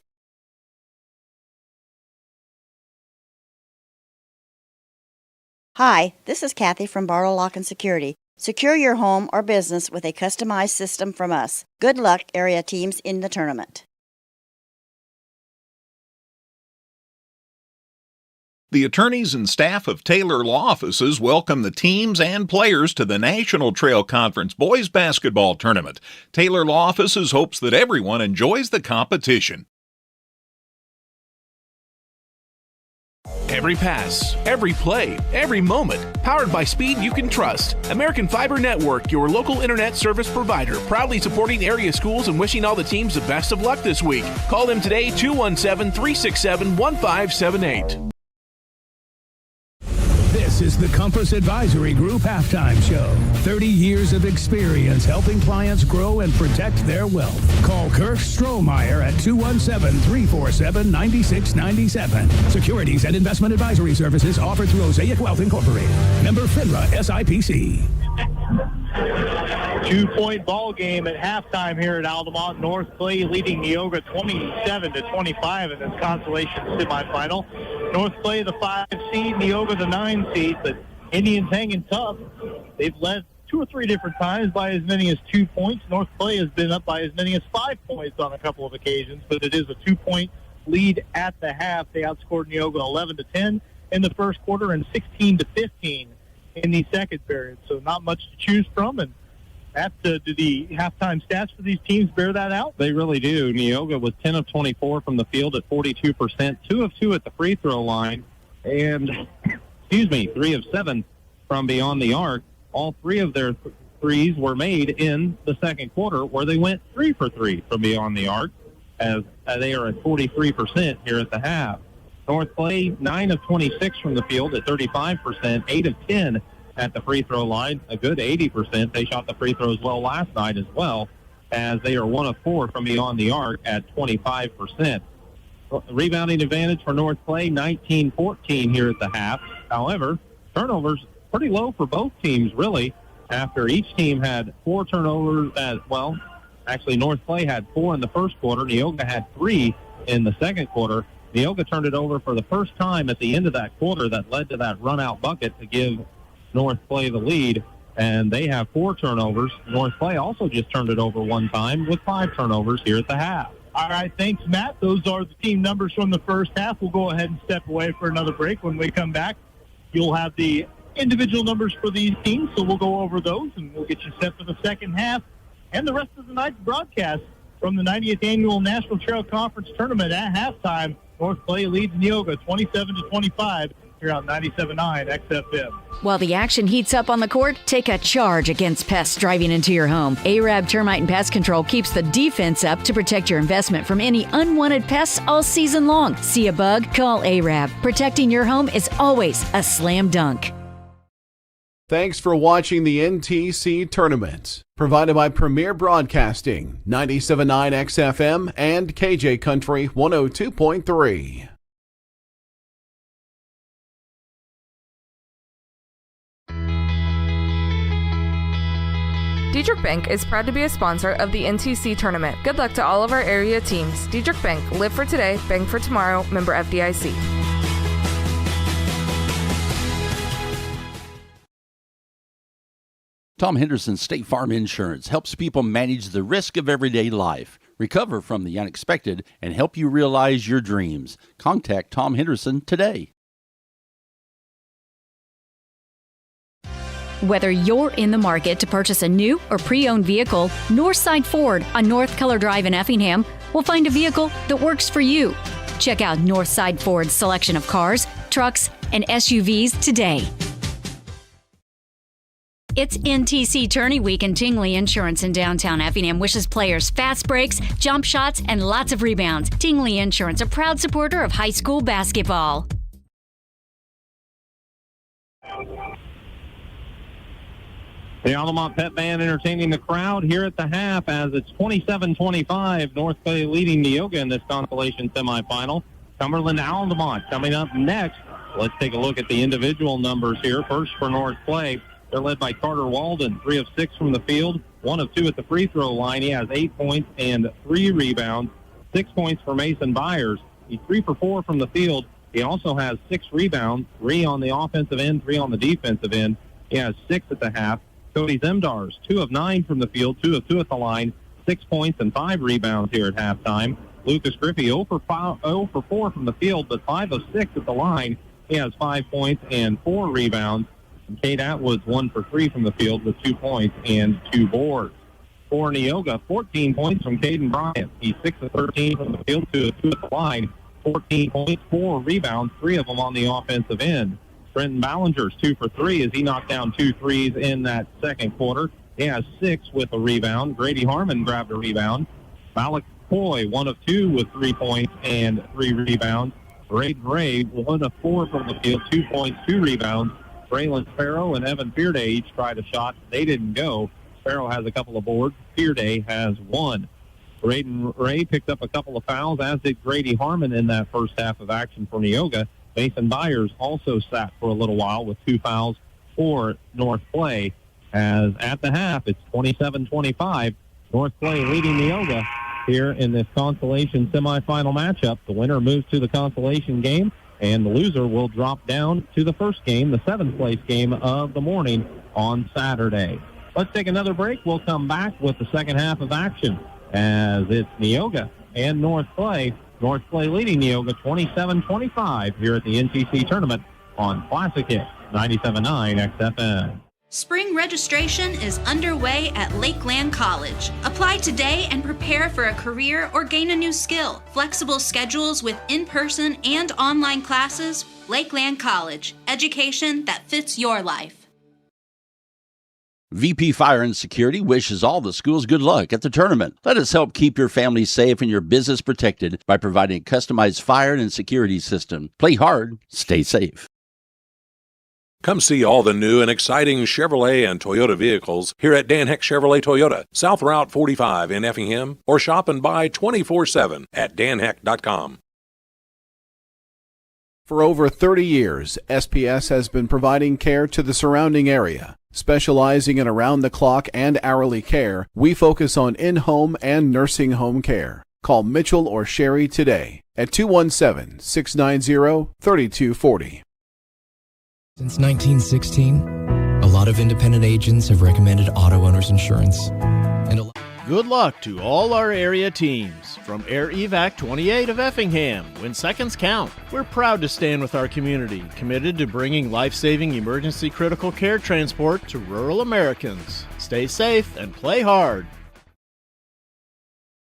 Hi, this is Kathy from Barlow Lock and Security. Secure your home or business with a customized system from us. Good luck, area teams, in the tournament. The attorneys and staff of Taylor Law Offices welcome the teams and players to the National Trail Conference Boys Basketball Tournament. Taylor Law Offices hopes that everyone enjoys the competition. Every pass, every play, every moment. Powered by speed you can trust. American Fiber Network, your local internet service provider. Proudly supporting area schools and wishing all the teams the best of luck this week. Call them today, 217-367-1578. This is the Compass Advisory Group Halftime Show. 30 years of experience helping clients grow and protect their wealth. Call Kirk Strohmeyer at 217-347-9697. Securities and investment advisory services offered through Osaic Wealth Incorporated. Member FINRA SIPC. 2-point ball game at halftime here at Altamont. North Clay leading Neoga 27-25 in this consolation semifinal. North Clay the 5 seed, Neoga the 9 seed, but Indians hanging tough. They've led 2 or 3 different times by as many as 2 points. North Clay has been up by as many as 5 points on a couple of occasions, but it is a 2-point lead at the half. They outscored Neoga 11-10 in the first quarter and 16-15 in the second period. So not much to choose from, and do the halftime stats for these teams bear that out? They really do. Neoga was 10 of 24 from the field at 42%, 2 of 2 at the free throw line, and 3 of 7 from beyond the arc. All 3 of their threes were made in the second quarter, where they went 3 for 3 from beyond the arc, as they are at 43% here at the half. North Clay, 9 of 26 from the field at 35%, 8 of 10 at the free throw line, a good 80%. They shot the free throws well last night as well, as they are 1 of 4 from beyond the arc at 25%. Rebounding advantage for North Clay, 19-14 here at the half. However, turnovers pretty low for both teams, really, after each team had 4 turnovers as well. Actually, North Clay had 4 in the first quarter. Neoga had 3 in the second quarter. Neoga turned it over for the first time at the end of that quarter. That led to that run-out bucket to give North Clay the lead, and they have 4 turnovers. North Clay also just turned it over 1 time with 5 turnovers here at the half. All right, thanks, Matt. Those are the team numbers from the first half. We'll go ahead and step away for another break. When we come back, you'll have the individual numbers for these teams, so we'll go over those, and we'll get you set for the second half and the rest of the night's broadcast from the 90th Annual National Trail Conference Tournament. At halftime, North Clay leads Neoga 27-25 here on 97.9 XFM. While the action heats up on the court, take a charge against pests driving into your home. Arab Termite and Pest Control keeps the defense up to protect your investment from any unwanted pests all season long. See a bug? Call Arab. Protecting your home is always a slam dunk. Thanks for watching the NTC Tournament, provided by Premier Broadcasting, 97.9 XFM and KJ Country 102.3. Diedrich Bank is proud to be a sponsor of the NTC Tournament. Good luck to all of our area teams. Diedrich Bank, live for today, bank for tomorrow, member FDIC. Tom Henderson State Farm Insurance helps people manage the risk of everyday life, recover from the unexpected, and help you realize your dreams. Contact Tom Henderson today. Whether you're in the market to purchase a new or pre-owned vehicle, Northside Ford on North Color Drive in Effingham will find a vehicle that works for you. Check out Northside Ford's selection of cars, trucks, and SUVs today. It's NTC Tourney Week, and Tingley Insurance in downtown Effingham wishes players fast breaks, jump shots, and lots of rebounds. Tingley Insurance, a proud supporter of high school basketball. The Altamont Pet Band entertaining the crowd here at the half as it's 27-25. North Clay leading Neoga in this consolation semifinal. Cumberland Altamont coming up next. Let's take a look at the individual numbers here. First for North Clay, they're led by Carter Walden, 3 of 6 from the field, 1 of 2 at the free throw line. He has 8 points and 3 rebounds. 6 points for Mason Byers. He's 3 for 4 from the field. He also has 6 rebounds, 3 on the offensive end, 3 on the defensive end. He has 6 at the half. Cody Zemdars, 2 of 9 from the field, 2 of 2 at the line, 6 points and 5 rebounds here at halftime. Lucas Griffey, 0 for 4 from the field, but 5 of 6 at the line. He has 5 points and 4 rebounds. And Cade Atwood's 1 for 3 from the field with 2 points and 2 boards. For Neoga, 14 points from Caden Bryant. He's 6 of 13 from the field, 2 of 2 at the line, 14 points, 4 rebounds, 3 of them on the offensive end. Brenton Ballinger's 2 for 3 as he knocked down 2 threes in that second quarter. He has 6 with a rebound. Grady Harmon grabbed a rebound. Malik Coy, 1 of 2 with 3 points and 3 rebounds. Braden Ray, 1 of 4 from the field, 2 points, 2 rebounds. Braylon Sparrow and Evan Fearday each tried a shot. They didn't go. Sparrow has a couple of boards. Fearday has 1. Braden Ray picked up a couple of fouls, as did Grady Harmon in that first half of action for Neoga. Mason Byers also sat for a little while with 2 fouls for North Clay. as at the half, it's 27-25. North Clay leading Neoga here in this consolation semifinal matchup. The winner moves to the consolation game, and the loser will drop down to the first game, the 7th place game of the morning on Saturday. Let's take another break. We'll come back with the second half of action as it's Neoga and North Clay. North Clay leading Neoga 27-25 here at the NTC tournament on Classic Hit 97.9 XFM. Spring registration is underway at Lakeland College. Apply today and prepare for a career or gain a new skill. Flexible schedules with in-person and online classes. Lakeland College. Education that fits your life. VP Fire and Security wishes all the schools good luck at the tournament. Let us help keep your family safe and your business protected by providing a customized fire and security system. Play hard, stay safe. Come see all the new and exciting Chevrolet and Toyota vehicles here at Dan Heck Chevrolet Toyota, South Route 45 in Effingham, or shop and buy 24/7 at danheck.com. For over 30 years, SPS has been providing care to the surrounding area. Specializing in around-the-clock and hourly care, we focus on in-home and nursing home care. Call Mitchell or Sherry today at 217-690-3240. Since 1916, a lot of independent agents have recommended auto owners insurance. Good luck to all our area teams. From Air Evac 28 of Effingham, when seconds count, we're proud to stand with our community, committed to bringing life-saving emergency critical care transport to rural Americans. Stay safe and play hard.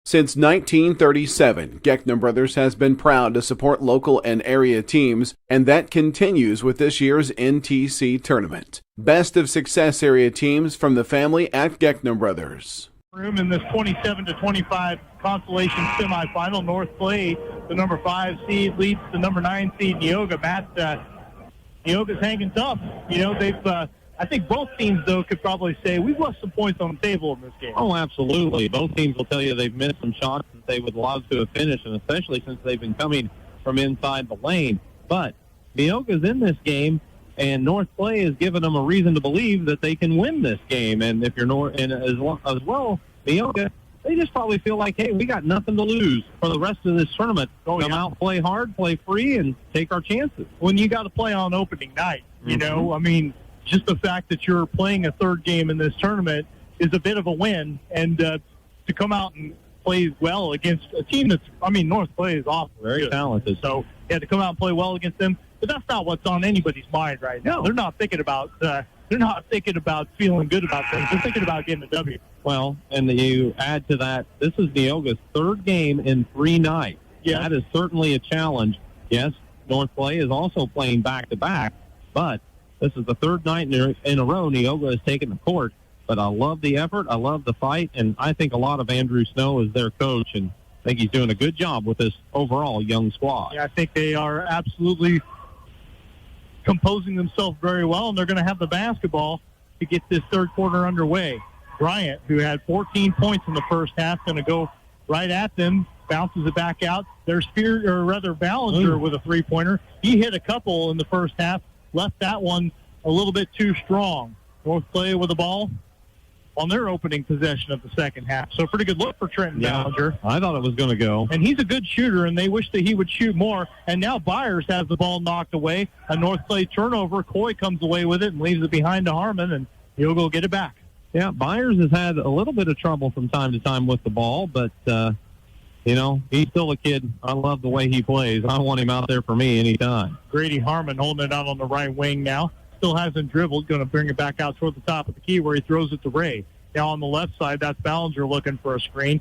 Since 1937, Geckner Brothers has been proud to support local and area teams, and that continues with this year's NTC tournament. Best of success area teams from the family at Geckner Brothers. Room in this 27-25 consolation semifinal. North Clay, the number 5 seed, leads the number 9 seed Neoga. Matt, Neoga's hanging tough. You know, they've. I think both teams, though, could probably say we've left some points on the table in this game. Oh, absolutely. Both teams will tell you they've missed some shots that they would love to have finished, and especially since they've been coming from inside the lane. But Neoga's in this game, and North Clay has given them a reason to believe that they can win this game. And if you're as well, Neoga, they just probably feel like, hey, we got nothing to lose for the rest of this tournament. Come out, play hard, play free, and take our chances. When you got to play on opening night, you know, I mean, just the fact that you're playing a third game in this tournament is a bit of a win. And to come out and play well against a team that's, I mean, North Clay is awful. Very talented. So, yeah, to come out and play well against them. But that's not what's on anybody's mind right now. They're not thinking about feeling good about things. They're thinking about getting a W. Well, and you add to that, this is Neoga's third game in 3 nights. Yeah. That is certainly a challenge. Yes, North Clay is also playing back-to-back, but this is the third night in a row Neoga has taken the court. But I love the effort. I love the fight. And I think a lot of Andrew Snow is their coach. And I think he's doing a good job with this overall young squad. Yeah, I think they are absolutely composing themselves very well. And they're going to have the basketball to get this third quarter underway. Bryant, who had 14 points in the first half, going to go right at them. Bounces it back out. Their Ballinger with a three-pointer. He hit a couple in the first half. Left that one a little bit too strong. North Clay with the ball on their opening possession of the second half. So pretty good look for Trenton Ballinger. I thought it was going to go. And he's a good shooter, and they wish that he would shoot more. And now Byers has the ball knocked away. A North Clay turnover. Coy comes away with it and leaves it behind to Harmon, and he'll go get it back. Yeah, Byers has had a little bit of trouble from time to time with the ball, but, you know, he's still a kid. I love the way he plays. I want him out there for me anytime. Grady Harmon holding it out on the right wing now. Still hasn't dribbled. Going to bring it back out toward the top of the key where he throws it to Ray. Now on the left side, that's Ballinger looking for a screen.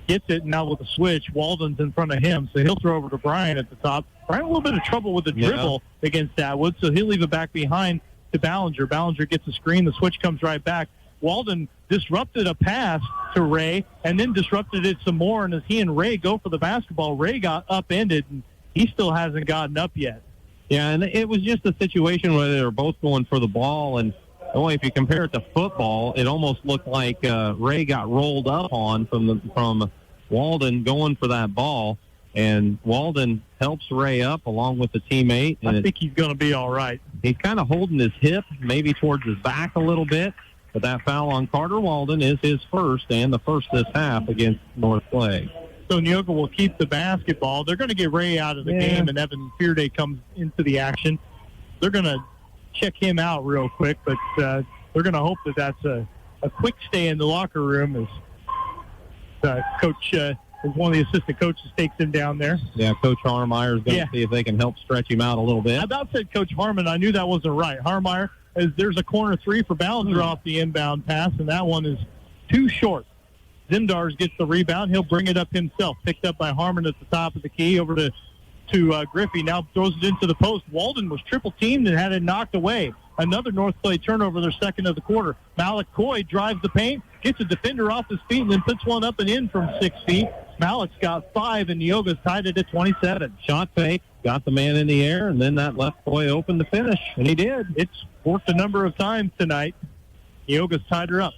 Gets it, now with the switch, Walden's in front of him, so he'll throw over to Bryant at the top. Bryant a little bit of trouble with the dribble against Atwood, so he'll leave it back behind to Ballinger. Ballinger gets a screen. The switch comes right back. Walden disrupted a pass to Ray and then disrupted it some more. And as he and Ray go for the basketball, Ray got upended, and he still hasn't gotten up yet. Yeah, and it was just a situation where they were both going for the ball. And only if you compare it to football, it almost looked like Ray got rolled up on from Walden going for that ball. And Walden helps Ray up along with the teammate. And I think he's going to be all right. He's kind of holding his hip, maybe towards his back a little bit. But that foul on Carter Walden is his first and the first this half against North Clay. So Neoga will keep the basketball. They're going to get Ray out of the game, and Evan Fearday comes into the action. They're going to check him out real quick, but they're going to hope that that's a quick stay in the locker room as Coach, one of the assistant coaches takes him down there. Yeah, Coach Harmeyer is going to see if they can help stretch him out a little bit. I about said Coach Harmon. I knew that wasn't right. Harmeyer, as there's a corner three for Ballinger off the inbound pass, and that one is too short. Zimdars gets the rebound. He'll bring it up himself. Picked up by Harmon at the top of the key. Over to Griffey. Now throws it into the post. Walden was triple teamed and had it knocked away. Another North Clay turnover, their second of the quarter. Malik Coy drives the paint, gets a defender off his feet, and then puts one up and in from 6 feet. Malik's got 5, and Neoga's tied it at 27. Shot fake, got the man in the air, and then that left Coy open to finish, and he did. It's worked a number of times tonight. Neoga's tied her up.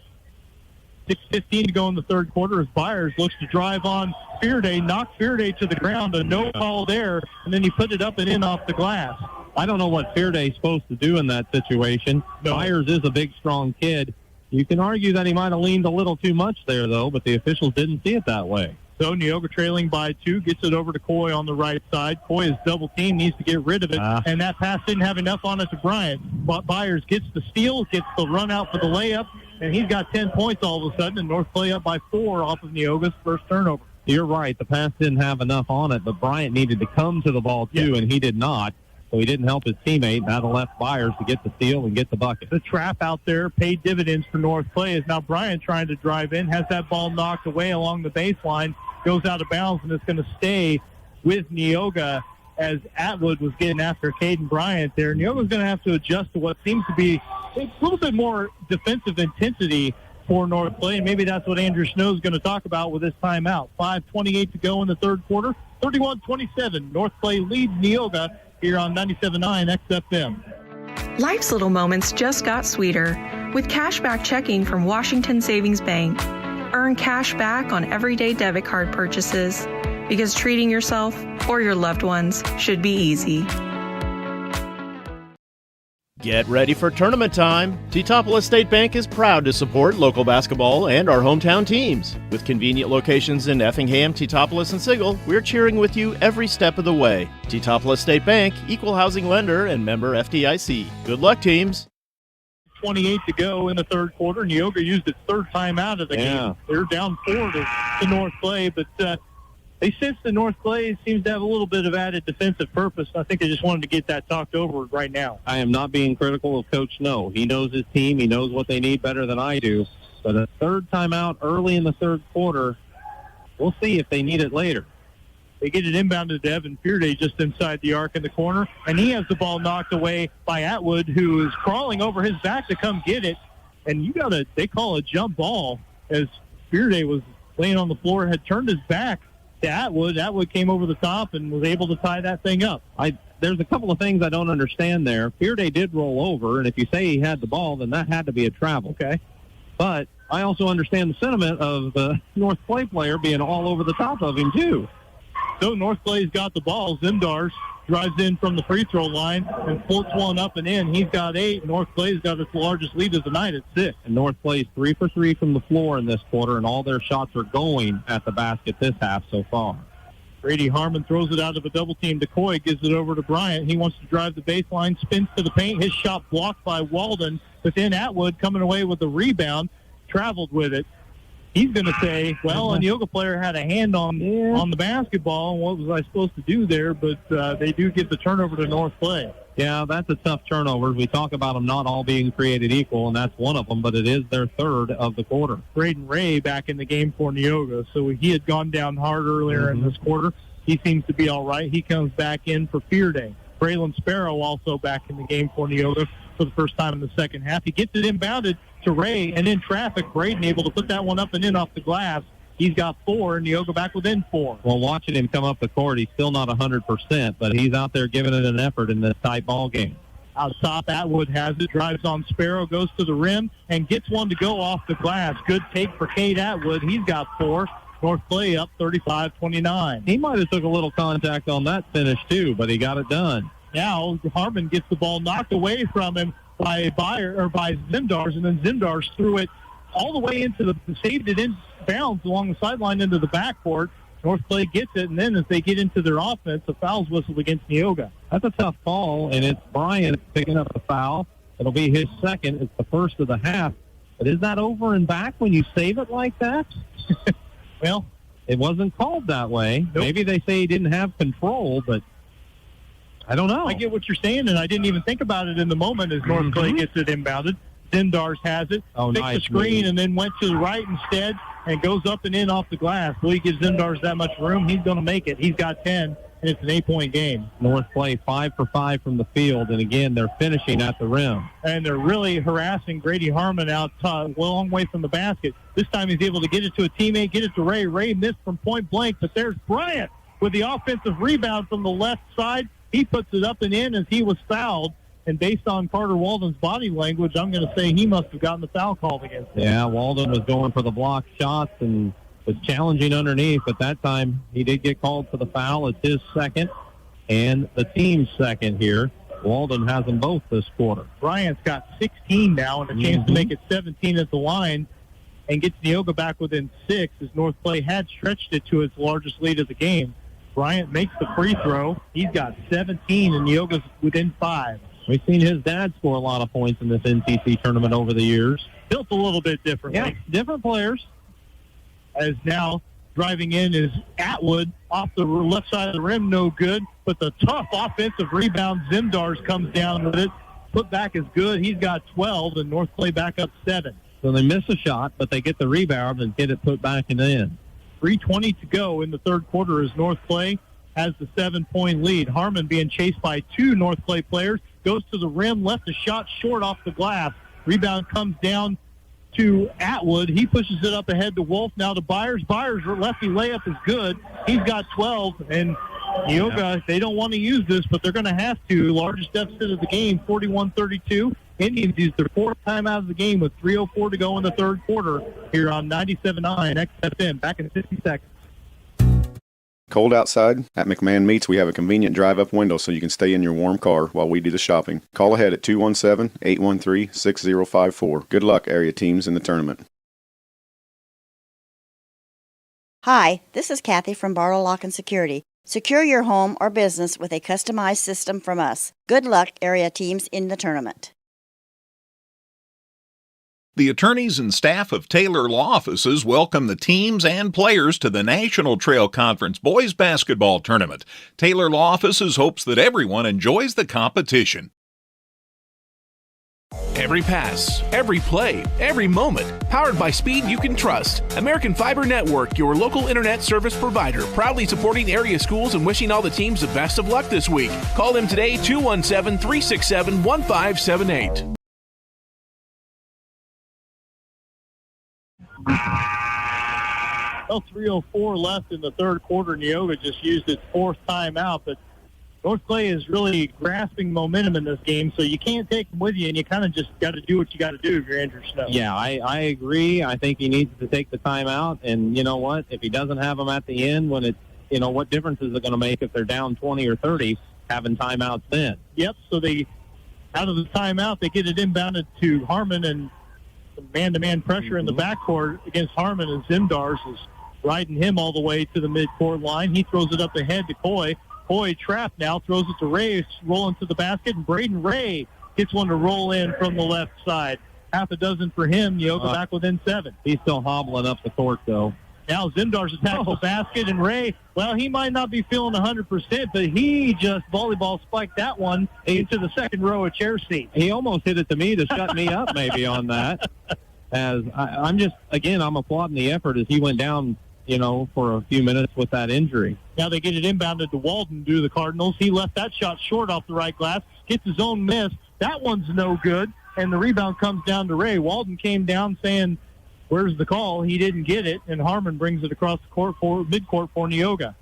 6:15 to go in the third quarter as Byers looks to drive on Fearday, knocked Fearday to the ground, a no call there, and then he put it up and in off the glass. I don't know what Fearday's supposed to do in that situation. No. Byers is a big, strong kid. You can argue that he might have leaned a little too much there, though, but the officials didn't see it that way. So Neoga trailing by 2, gets it over to Coy on the right side. Coy is double team, needs to get rid of it, and that pass didn't have enough on it to Bryant. But Byers gets the steal, gets the run out for the layup, and he's got 10 points all of a sudden, and North Clay up by 4 off of Neoga's first turnover. You're right. The pass didn't have enough on it, but Bryant needed to come to the ball, too, and he did not. So he didn't help his teammate. Now left Byers to get the steal and get the bucket. The trap out there paid dividends for North Clay as now Bryant trying to drive in, has that ball knocked away along the baseline, goes out of bounds, and it's going to stay with Neoga as Atwood was getting after Caden Bryant there. Neoga's going to have to adjust to what seems to be a little bit more defensive intensity for North Clay, and maybe that's what Andrew Snow is going to talk about with this timeout. 5:28 to go in the third quarter. 31-27. North Clay leads Neoga here on 97.9 XFM. Life's little moments just got sweeter with cashback checking from Washington Savings Bank. Earn cash back on everyday debit card purchases because treating yourself or your loved ones should be easy. Get ready for tournament time. Teutopolis State Bank is proud to support local basketball and our hometown teams. With convenient locations in Effingham, Teutopolis, and Sigel, we're cheering with you every step of the way. Teutopolis State Bank, equal housing lender and member FDIC. Good luck, teams. 28 to go in the third quarter. Neoga used its third time out of the game. They're down 4 to North Clay, but they sense that North Clay seems to have a little bit of added defensive purpose. I think they just wanted to get that talked over right now. I am not being critical of Coach Snow. He knows his team. He knows what they need better than I do. But a third timeout early in the third quarter, we'll see if they need it later. They get it inbounded to Evan Fearday just inside the arc in the corner, and he has the ball knocked away by Atwood, who is crawling over his back to come get it. And they call a jump ball as Fearday was laying on the floor, had turned his back to Atwood. Atwood came over the top and was able to tie that thing up. There's a couple of things I don't understand there. Fearday did roll over, and if you say he had the ball, then that had to be a travel. Okay. But I also understand the sentiment of the North Clay player being all over the top of him, too. So North Clay's got the ball. Zimdars drives in from the free throw line and floats one up and in. He's got 8. North Clay's got its largest lead of the night at 6. And North Clay's 3 for 3 from the floor in this quarter, and all their shots are going at the basket this half so far. Brady Harmon throws it out of a double team to Coy, gives it over to Bryant. He wants to drive the baseline, spins to the paint. His shot blocked by Walden, but then Atwood coming away with the rebound, traveled with it. He's going to say, well, a Neoga player had a hand on the basketball, and what was I supposed to do there? But they do get the turnover to North Clay. Yeah, that's a tough turnover. We talk about them not all being created equal, and that's one of them, but it is their third of the quarter. Braden Ray back in the game for Neoga, so he had gone down hard earlier in this quarter. He seems to be all right. He comes back in for Fearday. Braylon Sparrow also back in the game for Neoga for the first time in the second half. He gets it inbounded to Ray, and in traffic, Braden able to put that one up and in off the glass. He's got 4, and Neoga back within 4. Well, watching him come up the court, he's still not 100%, but he's out there giving it an effort in this tight ball game. Out top, Atwood has it, drives on Sparrow, goes to the rim, and gets one to go off the glass. Good take for Cade Atwood. He's got 4. North Clay up 35-29. He might have took a little contact on that finish, too, but he got it done. Now, Harmon gets the ball knocked away from him. by Zimdars, and then Zimdars threw it all the way saved it in bounds along the sideline into the backcourt. North Clay gets it, and then as they get into their offense, a foul's whistled against Neoga. That's a tough call, and it's Bryant picking up the foul. It'll be his second. It's the first of the half. But is that over and back when you save it like that? Well, it wasn't called that way. Nope. Maybe they say he didn't have control, but I don't know. I get what you're saying, and I didn't even think about it in the moment as North Clay gets it inbounded. Zimdars has it, takes nice the screen, move. and then went to the right instead and goes up and in off the glass. Well, he gives Zimdars that much room. He's going to make it. He's got 10, and it's an 8-point game. North Clay 5 for 5 from the field, and again, they're finishing at the rim. And they're really harassing Grady Harmon out a long way from the basket. This time he's able to get it to a teammate, get it to Ray. Ray missed from point blank, but there's Bryant with the offensive rebound from the left side. He puts it up and in as he was fouled. And based on Carter Walden's body language, I'm going to say he must have gotten the foul called against him. Yeah, Walden was going for the block shots and was challenging underneath. But that time he did get called for the foul. It's his second and the team's second here. Walden has them both this quarter. Bryant's got 16 now and a chance to make it 17 at the line and gets Neoga back within 6 as North Clay had stretched it to its largest lead of the game. Bryant makes the free throw. He's got 17 and Neoga's within 5. We've seen his dad score a lot of points in this NTC tournament over the years. Built a little bit differently. Yeah, different players. As now driving in is Atwood off the left side of the rim, no good. But the tough offensive rebound, Zimdars comes down with it. Put back is good. He's got 12, and North Clay back up 7. So they miss a shot, but they get the rebound and get it put back and in. 3:20 to go in the third quarter as North Clay has the 7-point lead. Harmon being chased by 2 North Clay players. Goes to the rim, left a shot short off the glass. Rebound comes down to Atwood. He pushes it up ahead to Wolf, now to Byers. Byers' lefty layup is good. He's got 12, and Neoga, they don't want to use this, but they're going to have to. Largest deficit of the game, 41-32. Indians use their 4th timeout of the game with 3:04 to go in the third quarter here on 97.9 XFM. Back in 50 seconds. Cold outside? At McMahon Meats, we have a convenient drive-up window so you can stay in your warm car while we do the shopping. Call ahead at 217-813-6054. Good luck, area teams, in the tournament. Hi, this is Kathy from Barlow Lock and Security. Secure your home or business with a customized system from us. Good luck, area teams, in the tournament. The attorneys and staff of Taylor Law Offices welcome the teams and players to the National Trail Conference Boys Basketball Tournament. Taylor Law Offices hopes that everyone enjoys the competition. Every pass, every play, every moment. Powered by speed you can trust. American Fiber Network, your local internet service provider. Proudly supporting area schools and wishing all the teams the best of luck this week. Call them today, 217-367-1578. 3:04 left in the third quarter. Neoga just used its 4th timeout, but North Clay is really grasping momentum in this game, so you can't take them with you, and you kind of just got to do what you got to do if you're Andrew Snow. Yeah, I agree. I think he needs to take the timeout, and you know what? If he doesn't have them at the end, when it's, you know, what difference is it going to make if they're down 20 or 30, having timeouts then? Yep, so they, out of the timeout, they get it inbounded to Harmon, and some man-to-man pressure in the backcourt against Harmon, and Zimdars is riding him all the way to the midcourt line. He throws it up ahead to Coy. Coy trapped now, throws it to Ray, rolling to the basket, and Braden Ray gets one to roll in from the left side. Half a dozen for him. Neoga back within 7. He's still hobbling up the court, though. Now Zimdars attacks the basket, and Ray, well, he might not be feeling 100%, but he just volleyball spiked that one into the second row of chair seats. He almost hit it to me to shut me up maybe on that. As I'm applauding the effort as he went down, you know, for a few minutes with that injury. Now they get it inbounded to Walden to the Cardinals. He left that shot short off the right glass, gets his own miss. That one's no good, and the rebound comes down to Ray. Walden came down saying, where's the call? He didn't get it, and Harmon brings it across the court for midcourt for Neoga.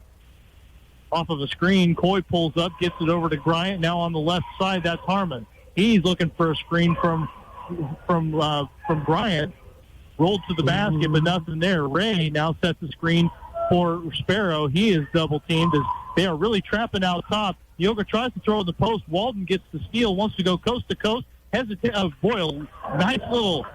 Off of a screen, Coy pulls up, gets it over to Bryant. Now on the left side, that's Harmon. He's looking for a screen from Bryant. Rolled to the basket, but nothing there. Ray now sets the screen for Sparrow. He is double-teamed as they are really trapping out top. Neoga tries to throw in the post. Walden gets the steal, wants to go coast to coast, hesitate. Oh, boy, nice little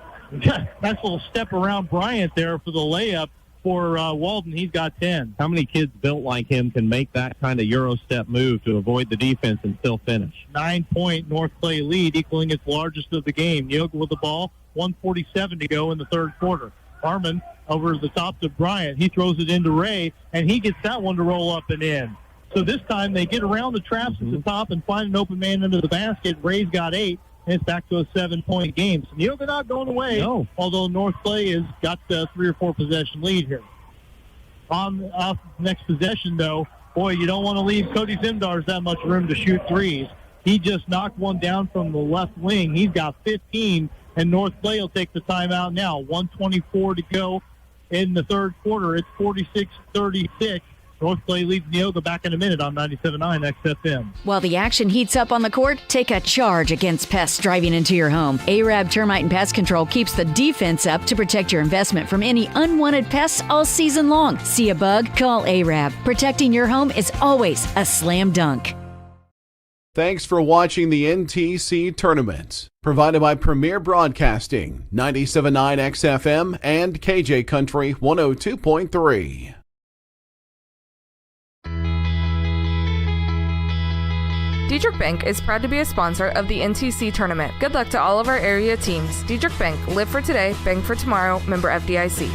step around Bryant there for the layup for Walden. He's got 10. How many kids built like him can make that kind of Euro step move to avoid the defense and still finish? 9-point North Clay lead, equaling its largest of the game. Neoga with the ball, 1:47 to go in the third quarter. Harmon over the top to Bryant. He throws it into Ray, and he gets that one to roll up and in. So this time they get around the traps at the top and find an open man under the basket. Ray's got 8. And it's back to a 7-point game. So Neoga not going away, although North Clay has got a 3 or 4 possession lead here. On next possession, though, boy, you don't want to leave Cody Zimdars that much room to shoot threes. He just knocked one down from the left wing. He's got 15, and North Clay will take the timeout now. 1:24 to go in the third quarter. It's 46-36. North Clay leads Neoga. Back in a minute on 97.9 XFM. While the action heats up on the court, take a charge against pests driving into your home. Arab Termite and Pest Control keeps the defense up to protect your investment from any unwanted pests all season long. See a bug? Call Arab. Protecting your home is always a slam dunk. Thanks for watching the NTC Tournament, provided by Premier Broadcasting, 97.9 XFM and KJ Country 102.3. Diedrich Bank is proud to be a sponsor of the NTC Tournament. Good luck to all of our area teams. Diedrich Bank, live for today, bank for tomorrow, member FDIC.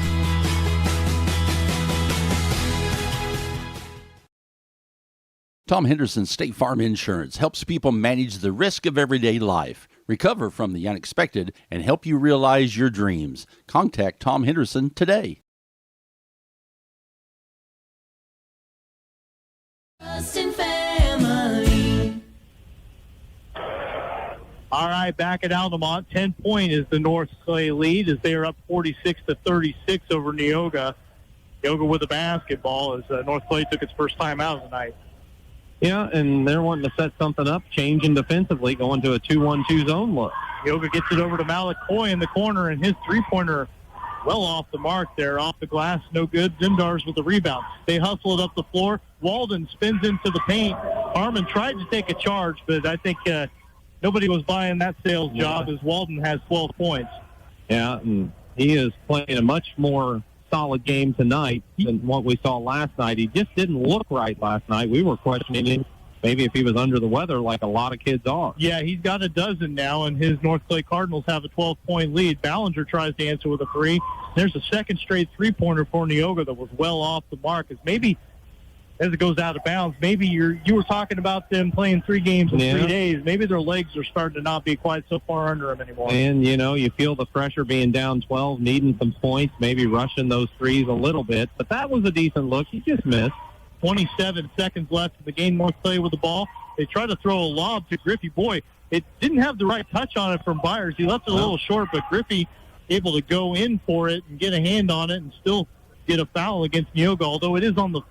Tom Henderson State Farm Insurance helps people manage the risk of everyday life, recover from the unexpected, and help you realize your dreams. Contact Tom Henderson today. All right, back at Altamont, 10-point is the North Clay lead as they are up 46-36 over Neoga. Neoga with the basketball as North Clay took its first time out of the night. Yeah, and they're wanting to set something up, changing defensively, going to a 2-1-2 zone look. Neoga gets it over to Malakoy in the corner, and his three-pointer well off the mark there, off the glass, no good. Zimdars with the rebound. They hustle it up the floor. Walden spins into the paint. Harmon tried to take a charge, but I think nobody was buying that sales job as Walden has 12 points. Yeah, and he is playing a much more solid game tonight than what we saw last night. He just didn't look right last night. We were questioning him maybe if he was under the weather like a lot of kids are. Yeah, he's got a dozen now, and his North Clay Cardinals have a 12-point lead. Ballinger tries to answer with a 3. There's a second straight three-pointer for Neoga that was well off the mark. As maybe as it goes out of bounds, maybe you were talking about them playing 3 games in 3 days. Maybe their legs are starting to not be quite so far under them anymore. And, you feel the pressure being down 12, needing some points, maybe rushing those threes a little bit. But that was a decent look. He just missed. 27 seconds left in the game. North Clay with the ball. They try to throw a lob to Griffey. Boy, it didn't have the right touch on it from Byers. He left it a little short, but Griffey able to go in for it and get a hand on it and still get a foul against Neoga, although it is on the...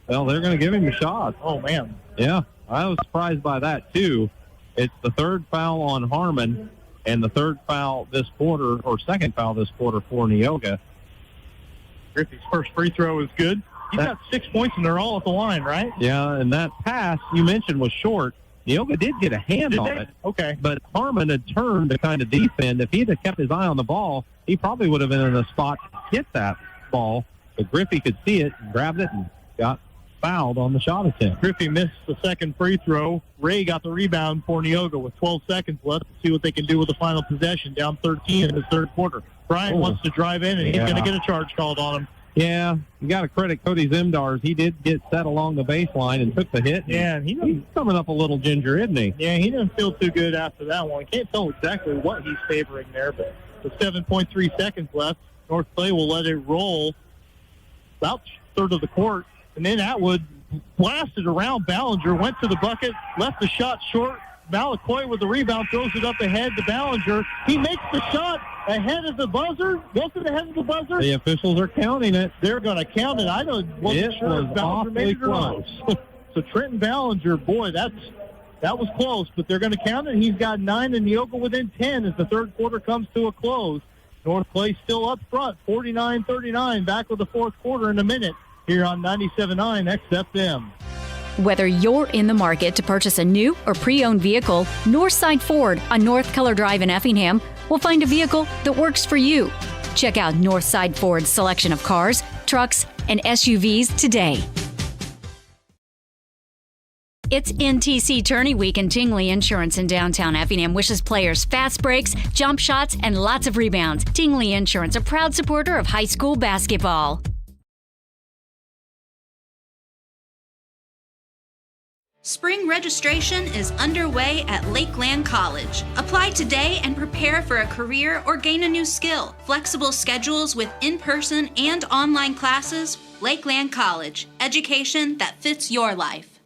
Well, they're going to give him a shot. Oh, man. Yeah, I was surprised by that, too. It's the third foul on Harmon and the third foul this quarter, or second foul this quarter for Neoga. Griffey's first free throw is good. He's got 6 points, and they're all at the line, right? Yeah, and that pass you mentioned was short. Neoga did get a hand on it. Okay. But Harmon had turned to kind of defend. If he'd have kept his eye on the ball, he probably would have been in a spot to get that ball. But Griffey could see it, and grabbed it, and got fouled on the shot attempt. Griffey missed the second free throw. Ray got the rebound for Neoga with 12 seconds left to see what they can do with the final possession, down 13 in the third quarter. Bryant wants to drive in, and he's going to get a charge called on him. Yeah, you got to credit Cody Zimdars. He did get set along the baseline and took the hit. Yeah, and he's coming up a little ginger, isn't he? Yeah, he didn't feel too good after that one. Can't tell exactly what he's favoring there, but with 7.3 seconds left, North Clay will let it roll about third of the court, and then Atwood blasted around Ballinger, went to the bucket, left the shot short. Malakoy with the rebound, throws it up ahead to Ballinger. He makes the shot ahead of the buzzer. Goes to the head of the buzzer. The officials are counting it. They're going to count it. I wasn't sure if Ballinger made it or not. So Trenton Ballinger, boy, that was close, but they're going to count it. He's got 9 and Neoga within 10 as the third quarter comes to a close. North Clay still up front, 49-39. Back with the fourth quarter in a minute here on 97.9 XFM. Whether you're in the market to purchase a new or pre-owned vehicle, Northside Ford on North Color Drive in Effingham will find a vehicle that works for you. Check out Northside Ford's selection of cars, trucks, and SUVs today. It's NTC Tourney Week, and Tingley Insurance in downtown Effingham wishes players fast breaks, jump shots, and lots of rebounds. Tingley Insurance, a proud supporter of high school basketball. Spring registration is underway at Lakeland College. Apply today and prepare for a career or gain a new skill. Flexible schedules with in-person and online classes. Lakeland College. Education that fits your life.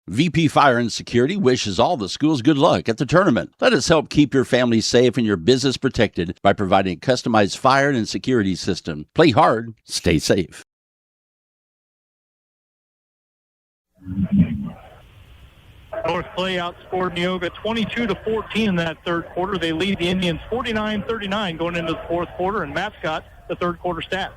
VP Fire and Security wishes all the schools good luck at the tournament. Let us help keep your family safe and your business protected by providing a customized fire and security system. Play hard, stay safe. North Clay outscored Neoga 22-14 in that third quarter. They lead the Indians 49-39 going into the fourth quarter, and Matt's got the third quarter stats.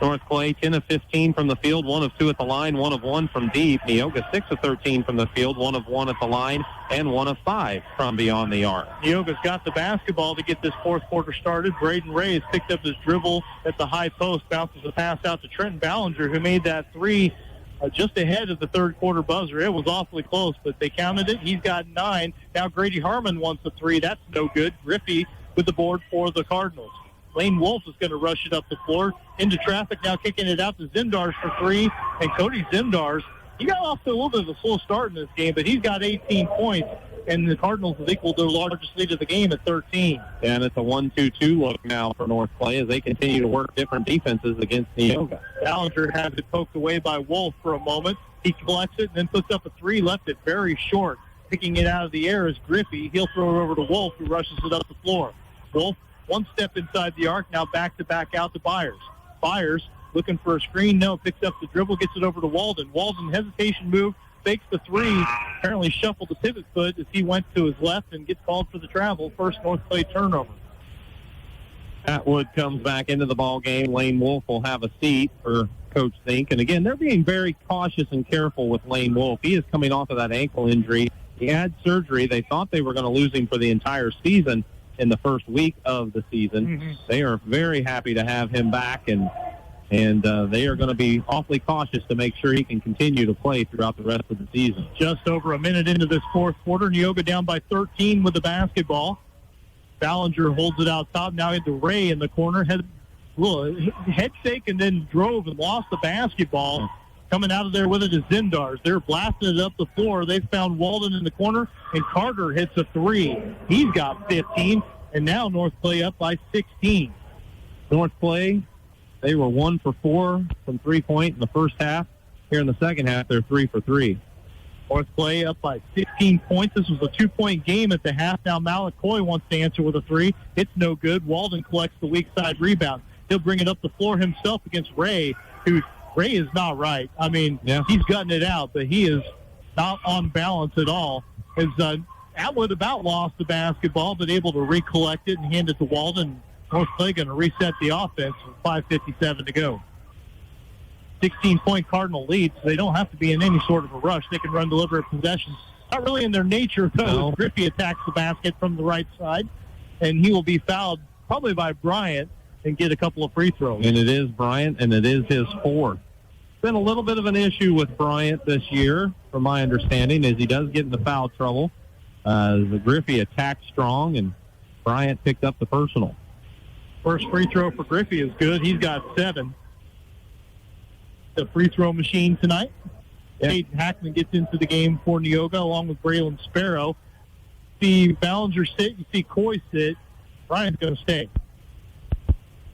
North Clay 10 of 15 from the field, 1 of 2 at the line, 1 of 1 from deep. Neoga 6 of 13 from the field, 1 of 1 at the line, and 1 of 5 from beyond the arc. Neoga's got the basketball to get this fourth quarter started. Braden Ray has picked up his dribble at the high post, bounces the pass out to Trenton Ballinger, who made that three just ahead of the third quarter buzzer. It was awfully close, but they counted it. He's got 9. Now Grady Harmon wants a 3. That's no good. Griffey with the board for the Cardinals. Lane Wolf is going to rush it up the floor into traffic, now kicking it out to Zimdars for 3. And Cody Zimdars, he got off to a little bit of a slow start in this game, but he's got 18 points, and the Cardinals have equaled their largest lead of the game at 13. And it's a 1-2-2 look now for North Clay as they continue to work different defenses against Neoga. Ballinger has it poked away by Wolf for a moment. He collects it and then puts up a 3, left it very short. Picking it out of the air is Griffey. He'll throw it over to Wolf, who rushes it up the floor. Wolf, one step inside the arc, now back-to-back out to Byers. Byers looking for a screen. No, picks up the dribble, gets it over to Walden. Walden, hesitation move, fakes the 3. Apparently shuffled the pivot foot as he went to his left and gets called for the travel. First North Clay turnover. Atwood comes back into the ball game. Lane Wolf will have a seat for Coach Zink. And again, they're being very cautious and careful with Lane Wolf. He is coming off of that ankle injury. He had surgery. They thought they were going to lose him for the entire season in the first week of the season. They are very happy to have him back, and they are going to be awfully cautious to make sure he can continue to play throughout the rest of the season. Just over a minute into this fourth quarter, Neoga down by 13 with the basketball. Ballinger holds it out top, now into Ray in the corner. Head fake and then drove and lost the basketball. Coming out of there with it is Zimdars. They're blasting it up the floor. They found Walden in the corner, and Carter hits a 3. He's got 15, and now North Clay up by 16. North Clay, they were 1 for 4 from three-point in the first half. Here in the second half, they're 3 for 3. North Clay up by 15 points. This was a 2-point game at the half. Now Malik Coy wants to answer with a 3. It's no good. Walden collects the weak side rebound. He'll bring it up the floor himself against Ray, who Ray is not right. I mean, He's gutting it out, but he is not on balance at all. As Atwood about lost the basketball, but able to recollect it and hand it to Walden. North Clay going to reset the offense with 5:57 to go. 16-point Cardinal lead, so they don't have to be in any sort of a rush. They can run deliberate possessions. Not really in their nature, though. No. Griffey attacks the basket from the right side, and he will be fouled probably by Bryant and get a couple of free throws. And it is Bryant, and it is his 4th. Been a little bit of an issue with Bryant this year, from my understanding, as he does get into foul trouble. The Griffey attacked strong, and Bryant picked up the personal. First free throw for Griffey is good. He's got 7. The free throw machine tonight. Hayden Hackman gets into the game for Neoga along with Braylon Sparrow. See Ballinger sit, you see Coy sit. Bryant's going to stay.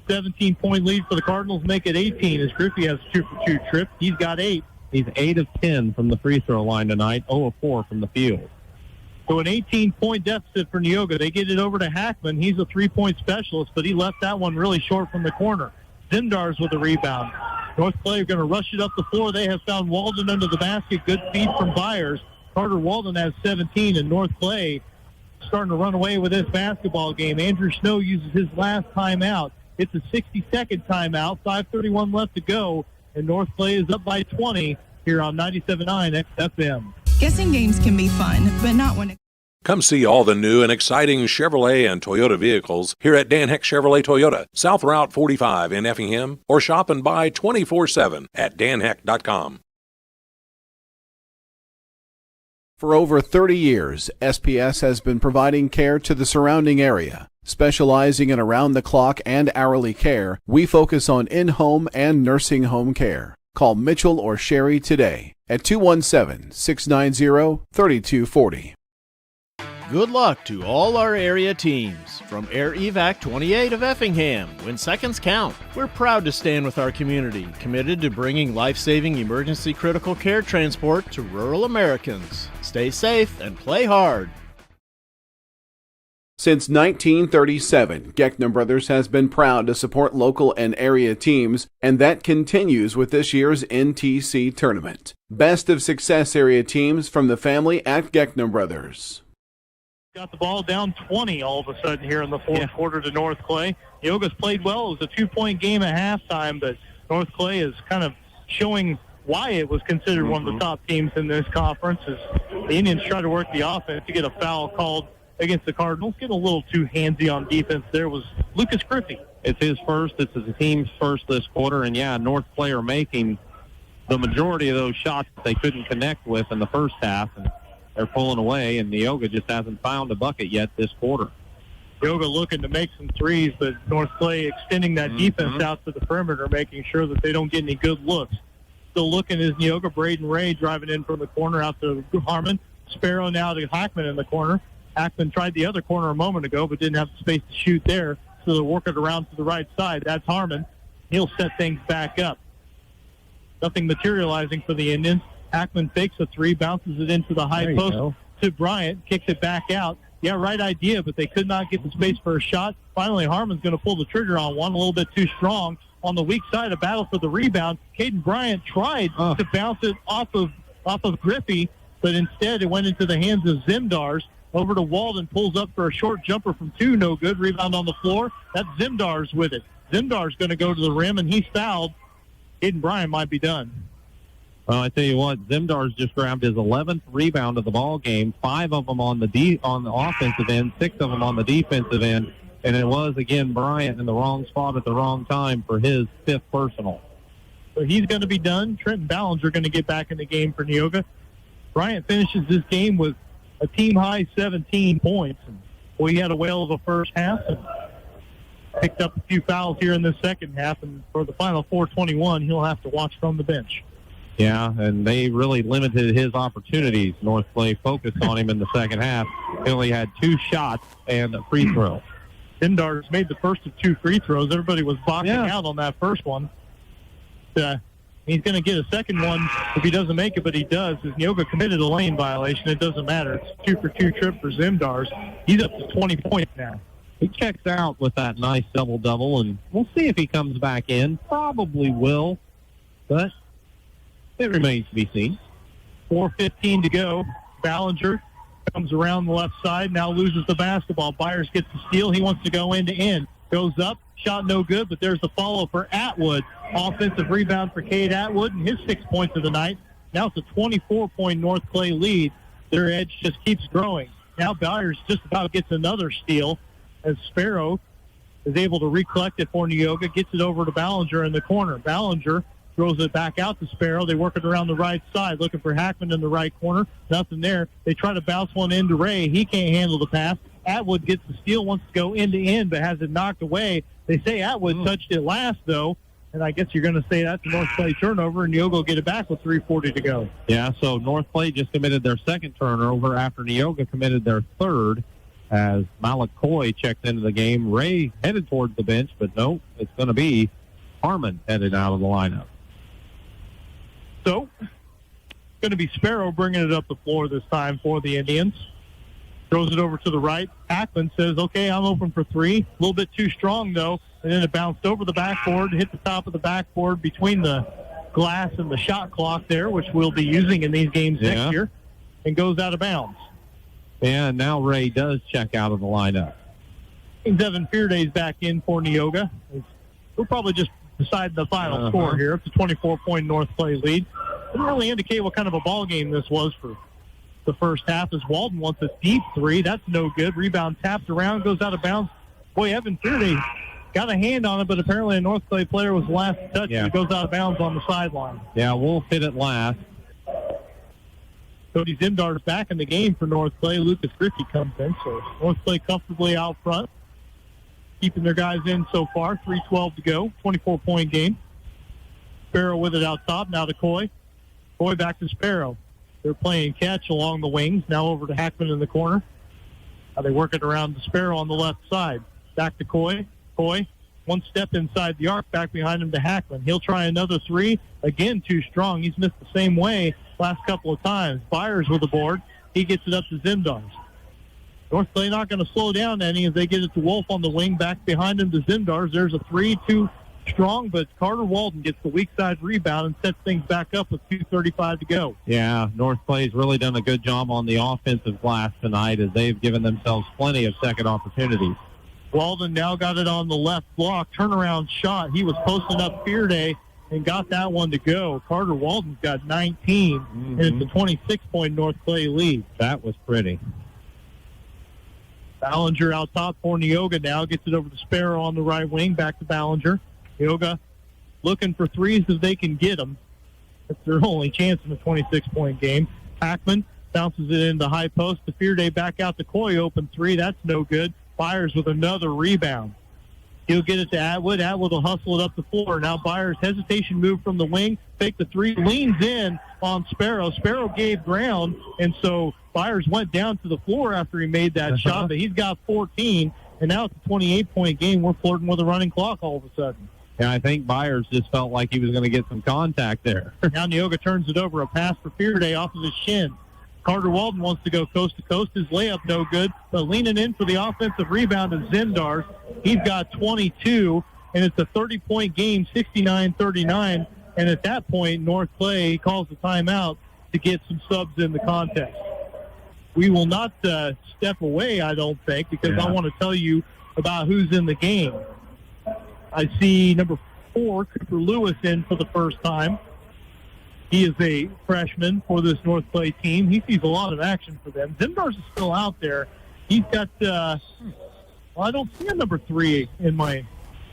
17-point lead for the Cardinals, make it 18 as Griffey has a 2-for-2 trip. He's got 8. He's 8 of 10 from the free throw line tonight, 0 of 4 from the field. So an 18-point deficit for Neoga. They get it over to Hackman. He's a 3-point specialist, but he left that one really short from the corner. Zimdars with the rebound. North Clay are going to rush it up the floor. They have found Walden under the basket. Good feed from Byers. Carter Walden has 17, and North Clay starting to run away with this basketball game. Andrew Snow uses his last timeout. It's a 60-second timeout. 5:31 left to go, and North Clay is up by 20. here on 97.9 XFM. Guessing games can be fun, but not when it... Come see all the new and exciting Chevrolet and Toyota vehicles here at Dan Heck Chevrolet Toyota, South Route 45 in Effingham, or shop and buy 24/7 at danheck.com. For over 30 years, SPS has been providing care to the surrounding area. Specializing in around-the-clock and hourly care, we focus on in-home and nursing home care. Call Mitchell or Sherry today at 217-690-3240. Good luck to all our area teams. From Air Evac 28 of Effingham, when seconds count, we're proud to stand with our community, committed to bringing life-saving emergency critical care transport to rural Americans. Stay safe and play hard. Since 1937, Geckner Brothers has been proud to support local and area teams, and that continues with this year's NTC tournament. Best of success area teams from the family at Geckner Brothers. Got the ball down 20 all of a sudden here in the fourth quarter to North Clay. Neoga's played well. It was a 2-point game at halftime, but North Clay is kind of showing why it was considered one of the top teams in this conference. As the Indians try to work the offense to get a foul called against the Cardinals. Getting a little too handsy on defense there was Lucas Griffey. It's his first. It's the team's first this quarter, and North Clay are making the majority of those shots that they couldn't connect with in the first half, and they're pulling away, and Neoga just hasn't found a bucket yet this quarter. Neoga looking to make some threes, but North Clay extending that defense out to the perimeter, making sure that they don't get any good looks. Still looking is Neoga. Braden Ray driving in from the corner out to Harmon. Sparrow now to Hackman in the corner. Hackman tried the other corner a moment ago, but didn't have the space to shoot there, so they'll work it around to the right side. That's Harmon. He'll set things back up. Nothing materializing for the Indians. Hackman fakes a three, bounces it into the high post to Bryant, kicks it back out. Yeah, right idea, but they could not get the space for a shot. Finally, Harmon's going to pull the trigger on one, a little bit too strong. On the weak side, a battle for the rebound. Caden Bryant tried to bounce it off of Griffey, but instead it went into the hands of Zimdars. Over to Walden, pulls up for a short jumper from two, no good. Rebound on the floor. That's Zimdars with it. Zimdars going to go to the rim, and he's fouled. Caden Bryant might be done. Well, I tell you what, Zimdars just grabbed his 11th rebound of the ball game, 5 of them on the offensive end, 6 of them on the defensive end, and it was, again, Bryant in the wrong spot at the wrong time for his 5th personal. So he's going to be done. Trenton Ballinger going to get back in the game for Neoga. Bryant finishes this game with a team-high 17 points. Well, he had a whale of a first half and picked up a few fouls here in the second half, and for the final 4:21, he'll have to watch from the bench. Yeah, and they really limited his opportunities. North Clay focused on him in the second half. He only had 2 shots and a free throw. Zimdars made the first of 2 free throws. Everybody was boxing out on that first one. He's going to get a second one if he doesn't make it, but he does. As Neoga committed a lane violation, it doesn't matter. It's a 2-for-2 trip for Zimdars. He's up to 20 points now. He checks out with that nice double-double, and we'll see if he comes back in. Probably will, but it remains to be seen. 4:15 to go. Ballinger comes around the left side, now loses the basketball. Byers gets the steal. He wants to go end-to-end. Goes up, shot no good, but there's the follow for Atwood. Offensive rebound for Cade Atwood and his 6 points of the night. Now it's a 24-point North Clay lead. Their edge just keeps growing. Now Byers just about gets another steal as Sparrow is able to recollect it for Neoga, gets it over to Ballinger in the corner. Ballinger throws it back out to Sparrow. They work it around the right side, looking for Hackman in the right corner. Nothing there. They try to bounce one into Ray. He can't handle the pass. Atwood gets the steal, wants to go end-to-end, but has it knocked away. They say Atwood touched it last, though, and I guess you're going to say that's a North Clay turnover, and Neoga will get it back with 3:40 to go. Yeah, so North Clay just committed their second turnover after Neoga committed their third as Malik Coy checked into the game. Ray headed towards the bench, but no, it's going to be Harmon headed out of the lineup. So, going to be Sparrow bringing it up the floor this time for the Indians. Throws it over to the right. Hackman says, okay, I'm open for 3. A little bit too strong, though. And then it bounced over the backboard, hit the top of the backboard between the glass and the shot clock there, which we'll be using in these games next year, and goes out of bounds. And now Ray does check out of the lineup. Devin Fearday's back in for Neoga. We'll probably just decide the final score here. It's a 24-point North Clay lead. Didn't really indicate what kind of a ball game this was for the first half, as Walden wants a deep three. That's no good. Rebound tapped around, goes out of bounds. Boy, Evan Fearday got a hand on it, but apparently a North Clay player was the last to touch it. It goes out of bounds on the sideline. Yeah, Wolf hit it last. Cody Zimdar's back in the game for North Clay. Lucas Griffey comes in, so North Clay comfortably out front, keeping their guys in so far. 3:12 to go, 24-point game. Sparrow with it out top, now to Coy. Coy back to Sparrow. They're playing catch along the wings, now over to Hackman in the corner. Now they work it around to Sparrow on the left side. Back to Coy. Coy, one step inside the arc, back behind him to Hackman. He'll try another three. Again, too strong. He's missed the same way last couple of times. Byers with the board. He gets it up to Zimdars. North Clay not going to slow down any as they get it to Wolf on the wing, back behind him to Zimdars. There's a 3-2 strong, but Carter Walden gets the weak side rebound and sets things back up with 2:35 to go. Yeah, North Clay's really done a good job on the offensive glass tonight as they've given themselves plenty of second opportunities. Walden now got it on the left block. Turnaround shot. He was posting up Fearday and got that one to go. Carter Walden's got 19, and it's a 26-point North Clay lead. That was pretty. Ballinger out top for Neoga now. Gets it over to Sparrow on the right wing. Back to Ballinger. Neoga looking for threes if they can get them. That's their only chance in a 26-point game. Hackman bounces it into high post. The Fearday back out to Coy. Open three. That's no good. Byers with another rebound. He'll get it to Atwood. Atwood will hustle it up the floor. Now Byers, hesitation move from the wing. Take the three. Leans in on Sparrow. Sparrow gave ground, and so Byers went down to the floor after he made that shot, but he's got 14, and now it's a 28-point game. We're flirting with a running clock all of a sudden. Yeah, I think Byers just felt like he was going to get some contact there. Now Neoga turns it over. A pass for Fearday off of his shin. Carter Walden wants to go coast to coast. His layup no good, but leaning in for the offensive rebound is Zimdars. He's got 22, and it's a 30-point game, 69-39. And at that point, North Clay calls the timeout to get some subs in the contest. We will not step away, I don't think, because I want to tell you about who's in the game. I see number 4, Cooper Lewis, in for the first time. He is a freshman for this North Clay team. He sees a lot of action for them. Zimdars is still out there. He's got, I don't see a number 3 in my...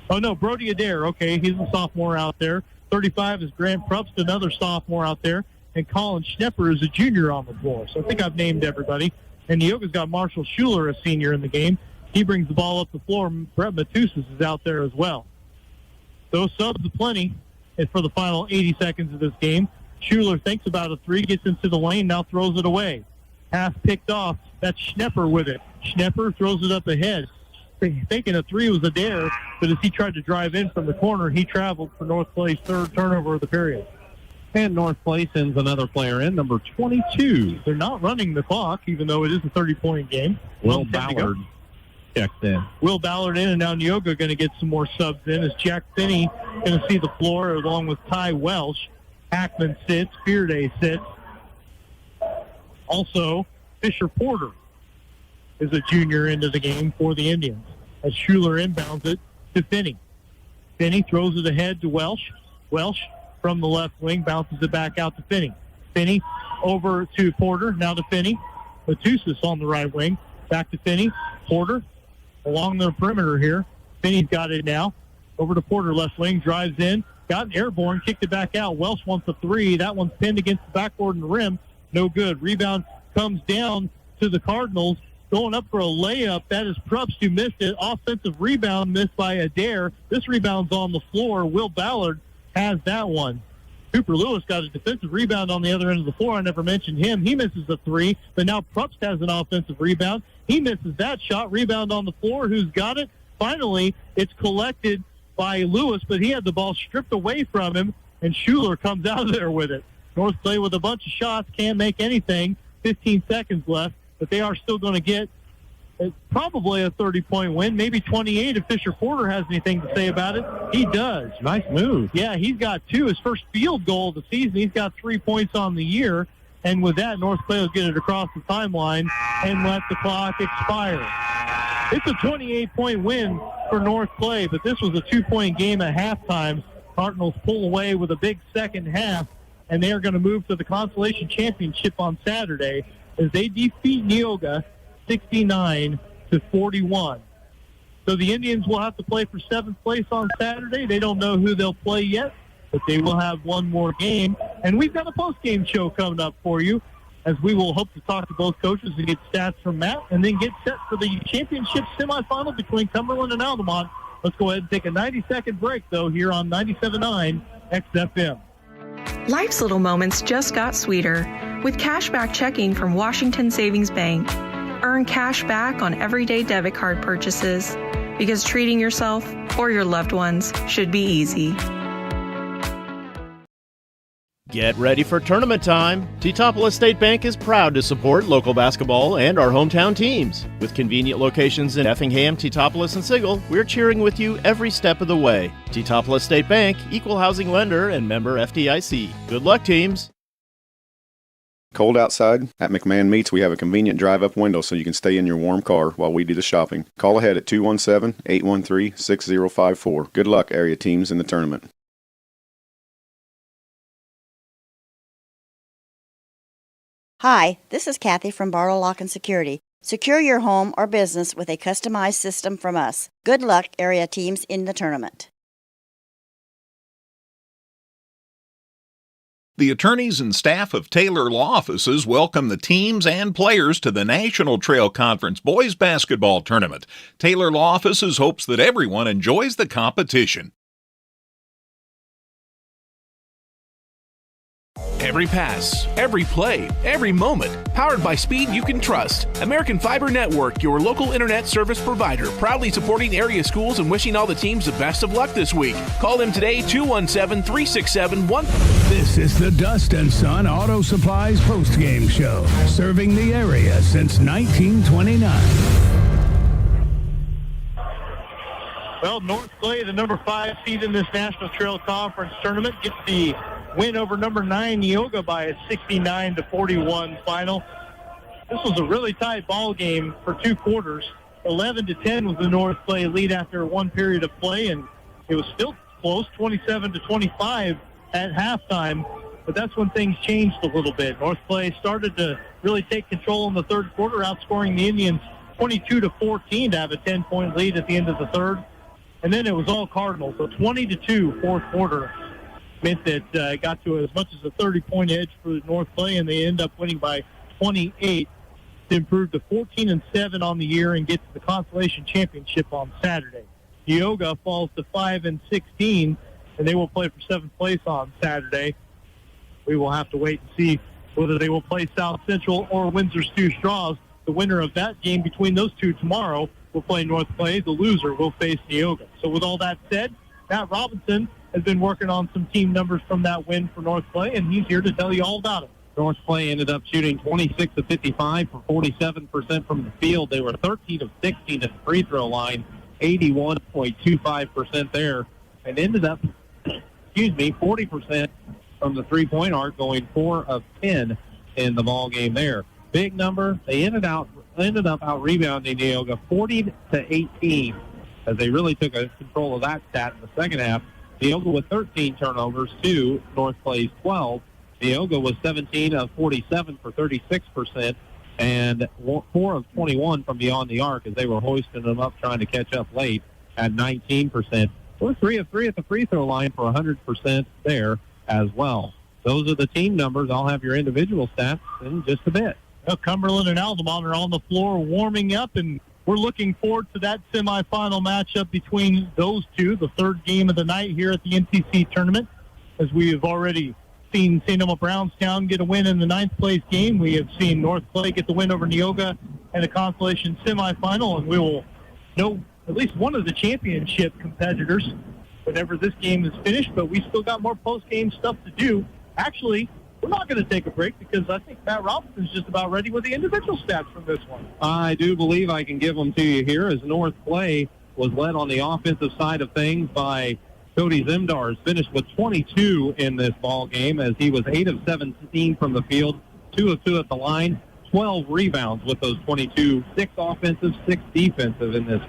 Oh, no, Brody Adair. Okay, he's a sophomore out there. 35 is Grant Probst, another sophomore out there. And Colin Schnepper is a junior on the floor. So I think I've named everybody. And Neoga's got Marshall Schuler, a senior, in the game. He brings the ball up the floor. Brett Matusas is out there as well. Those subs aplenty for the final 80 seconds of this game. Schuler thinks about a three, gets into the lane, now throws it away. Half picked off. That's Schnepper with it. Schnepper throws it up ahead. Thinking a three was a dare, but as he tried to drive in from the corner, he traveled for North Clay's third turnover of the period. And North Clay sends another player in, number 22. They're not running the clock, even though it is a 30-point game. Will Ballard checks in. Will Ballard in, and now Neoga going to get some more subs in as Jack Finney going to see the floor along with Ty Welsh. Hackman sits. Fearday sits. Also, Fisher Porter is a junior into the game for the Indians as Schuler inbounds it to Finney. Finney throws it ahead to Welsh. Welsh from the left wing bounces it back out to Finney. Finney over to Porter, now to Finney. Matusas on the right wing. Back to Finney. Porter along the perimeter here. Finney's got it now. Over to Porter, left wing, drives in. Got an airborne, kicked it back out. Welsh wants a three. That one's pinned against the backboard and the rim. No good. Rebound comes down to the Cardinals. Going up for a layup. That is Probst who missed it. Offensive rebound missed by Adair. This rebound's on the floor. Will Ballard has that one. Cooper Lewis got a defensive rebound on the other end of the floor. I never mentioned him. He misses a three, but now Probst has an offensive rebound. He misses that shot. Rebound on the floor. Who's got it? Finally, it's collected by Lewis, but he had the ball stripped away from him, and Schuler comes out of there with it. North Clay with a bunch of shots, can't make anything. 15 seconds left, but they are still going to get probably a 30-point win, maybe 28 if Fisher Porter has anything to say about it. He does. Nice move. Yeah, he's got two. His first field goal of the season. He's got 3 points on the year, and with that, North Clay will get it across the timeline and let the clock expire. It's a 28-point win for North Clay, but this was a 2-point game at halftime. Cardinals pull away with a big second half, and they are going to move to the Consolation Championship on Saturday as they defeat Neoga 69-41. So the Indians will have to play for 7th place on Saturday. They don't know who they'll play yet, but they will have one more game. And we've got a post-game show coming up for you, as we will hope to talk to both coaches and get stats from Matt, and then get set for the championship semifinal between Cumberland and Altamont. Let's go ahead and take a 90-second break, though, here on 97.9 XFM. Life's little moments just got sweeter with cashback checking from Washington Savings Bank. Earn cash back on everyday debit card purchases, because treating yourself or your loved ones should be easy. Get ready for tournament time. T-Topolis State Bank is proud to support local basketball and our hometown teams. With convenient locations in Effingham, T-Topolis, and Sigel, we're cheering with you every step of the way. T-Topolis State Bank, equal housing lender and member FDIC. Good luck, teams. Cold outside? At McMahon Meats, we have a convenient drive-up window so you can stay in your warm car while we do the shopping. Call ahead at 217-813-6054. Good luck, area teams, in the tournament. Hi, this is Kathy from Barlow Lock and Security. Secure your home or business with a customized system from us. Good luck, area teams, in the tournament. The attorneys and staff of Taylor Law Offices welcome the teams and players to the National Trail Conference Boys Basketball Tournament. Taylor Law Offices hopes that everyone enjoys the competition. Every pass, every play, every moment. Powered by speed you can trust. American Fiber Network, your local internet service provider. Proudly supporting area schools and wishing all the teams the best of luck this week. Call them today, 217-367-1. This is the Dust and Son Auto Supplies postgame show, serving the area since 1929. Well, North Clay, the number 5 seed in this National Trail Conference tournament, gets the win over number 9 Neoga by a 69-41 final. This was a really tight ball game for 2 quarters. 11-10 was the North Clay lead after one period of play, and it was still close, 27-25 at halftime. But that's when things changed a little bit. North Clay started to really take control in the third quarter, outscoring the Indians 22-14 to have a 10-point lead at the end of the third. And then it was all Cardinals. So 20-2 fourth quarter meant that it got to as much as a 30-point edge for North Clay, and they end up winning by 28 to improve to 14-7 on the year and get to the Consolation Championship on Saturday. Neoga falls to 5-16, and they will play for 7th place on Saturday. We will have to wait and see whether they will play South Central or Windsor Stew Straws. The winner of that game between those two tomorrow will play North Clay. The loser will face Neoga. So with all that said, Matt Robinson has been working on some team numbers from that win for North Clay, and he's here to tell you all about it. North Clay ended up shooting 26 of 55 for 47% from the field. They were 13 of 16 at the free throw line, 81.25% there, and ended up, 40% from the three-point arc, going 4 of 10 in the ball game there. Big number. They ended up out-rebounding Neoga 40-18, as they really took control of that stat in the second half. Neoga with 13 turnovers to North Clay's 12. Neoga was 17 of 47 for 36%, and 4 of 21 from beyond the arc, as they were hoisting them up, trying to catch up late at 19%. We're 3 of 3 at the free throw line for 100% there as well. Those are the team numbers. I'll have your individual stats in just a bit. Well, Cumberland and Altamont are on the floor warming up, and we're looking forward to that semifinal matchup between those two, the third game of the night here at the NTC tournament. As we have already seen St. Elmo Brownstown get a win in the 9th place game, we have seen North Clay get the win over Neoga in the consolation semifinal, and we will know at least one of the championship competitors whenever this game is finished, but we still got more post-game stuff to do. Actually, we're not going to take a break because I think Matt Robinson's just about ready with the individual stats from this one. I do believe I can give them to you here, as North Clay was led on the offensive side of things by Cody Zimdars, finished with 22 in this ball game, as he was 8 of 17 from the field, 2 of 2 at the line, 12 rebounds with those 22, 6 offensive, 6 defensive in this.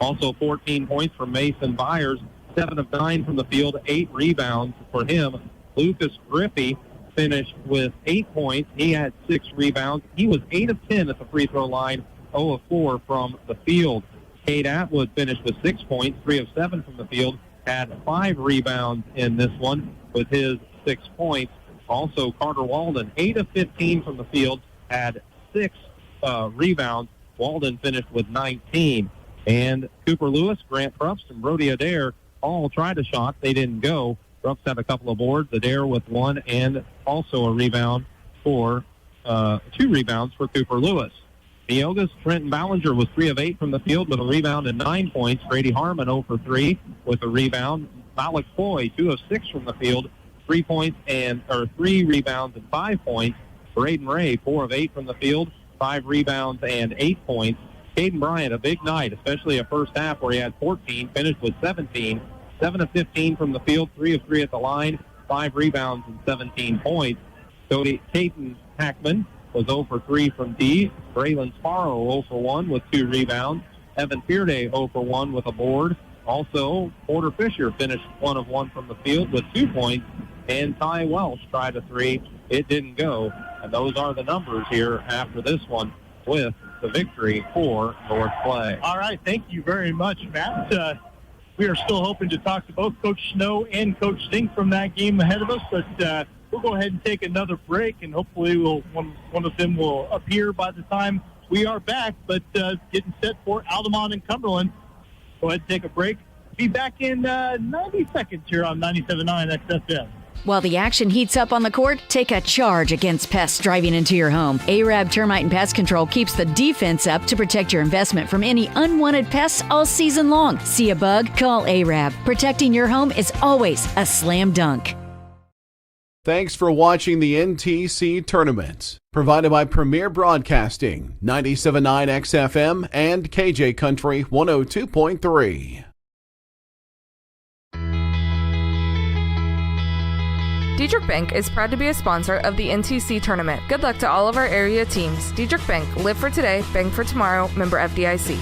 Also 14 points from Mason Byers, 7 of 9 from the field, 8 rebounds for him. Lucas Griffey finished with 8 points. He had 6 rebounds. He was 8 of 10 at the free throw line, 0 of 4 from the field. Cade Atwood finished with 6 points, 3 of 7 from the field, had 5 rebounds in this one with his 6 points. Also, Carter Walden, 8 of 15 from the field, had 6 rebounds. Walden finished with 19. And Cooper Lewis, Grant Prupst, and Brody Adair all tried a shot. They didn't go. Prupst had a couple of boards, Adair with 1, and also a rebound for 2 rebounds for Cooper Lewis. Neoga's Trenton Ballinger was 3 of 8 from the field with a rebound and 9 points. Grady Harmon 0 for 3 with a rebound. Malik Foy 2 of 6 from the field, 3 points and 3 rebounds and 5 points. Braden Ray 4 of 8 from the field, 5 rebounds and 8 points. Caden Bryant, a big night, especially a first half where he had 14, finished with 17, 7 of 15 from the field, 3 of 3 at the line, 5 rebounds and 17 points. Caden Hackman was 0 for 3 from D. Braylon Sparrow 0 for 1 with 2 rebounds. Evan Fearday 0 for 1 with a board. Also, Porter Fisher finished 1 of 1 from the field with 2 points. And Ty Welsh tried a 3. It didn't go. And those are the numbers here after this one with the victory for North Clay. All right, thank you very much, Matt. We are still hoping to talk to both Coach Snow and Coach Zink from that game ahead of us, but we'll go ahead and take another break, and hopefully one of them will appear by the time we are back. But getting set for Altamont and Cumberland. Go ahead and take a break. Be back in 90 seconds here on 97.9 XFM. While the action heats up on the court, take a charge against pests driving into your home. Arab Termite and Pest Control keeps the defense up to protect your investment from any unwanted pests all season long. See a bug? Call Arab. Protecting your home is always a slam dunk. Thanks for watching the NTC tournament. Provided by Premier Broadcasting, 97.9 XFM and KJ Country 102.3. Diedrich Bank is proud to be a sponsor of the NTC tournament. Good luck to all of our area teams. Diedrich Bank, live for today, bank for tomorrow, member FDIC.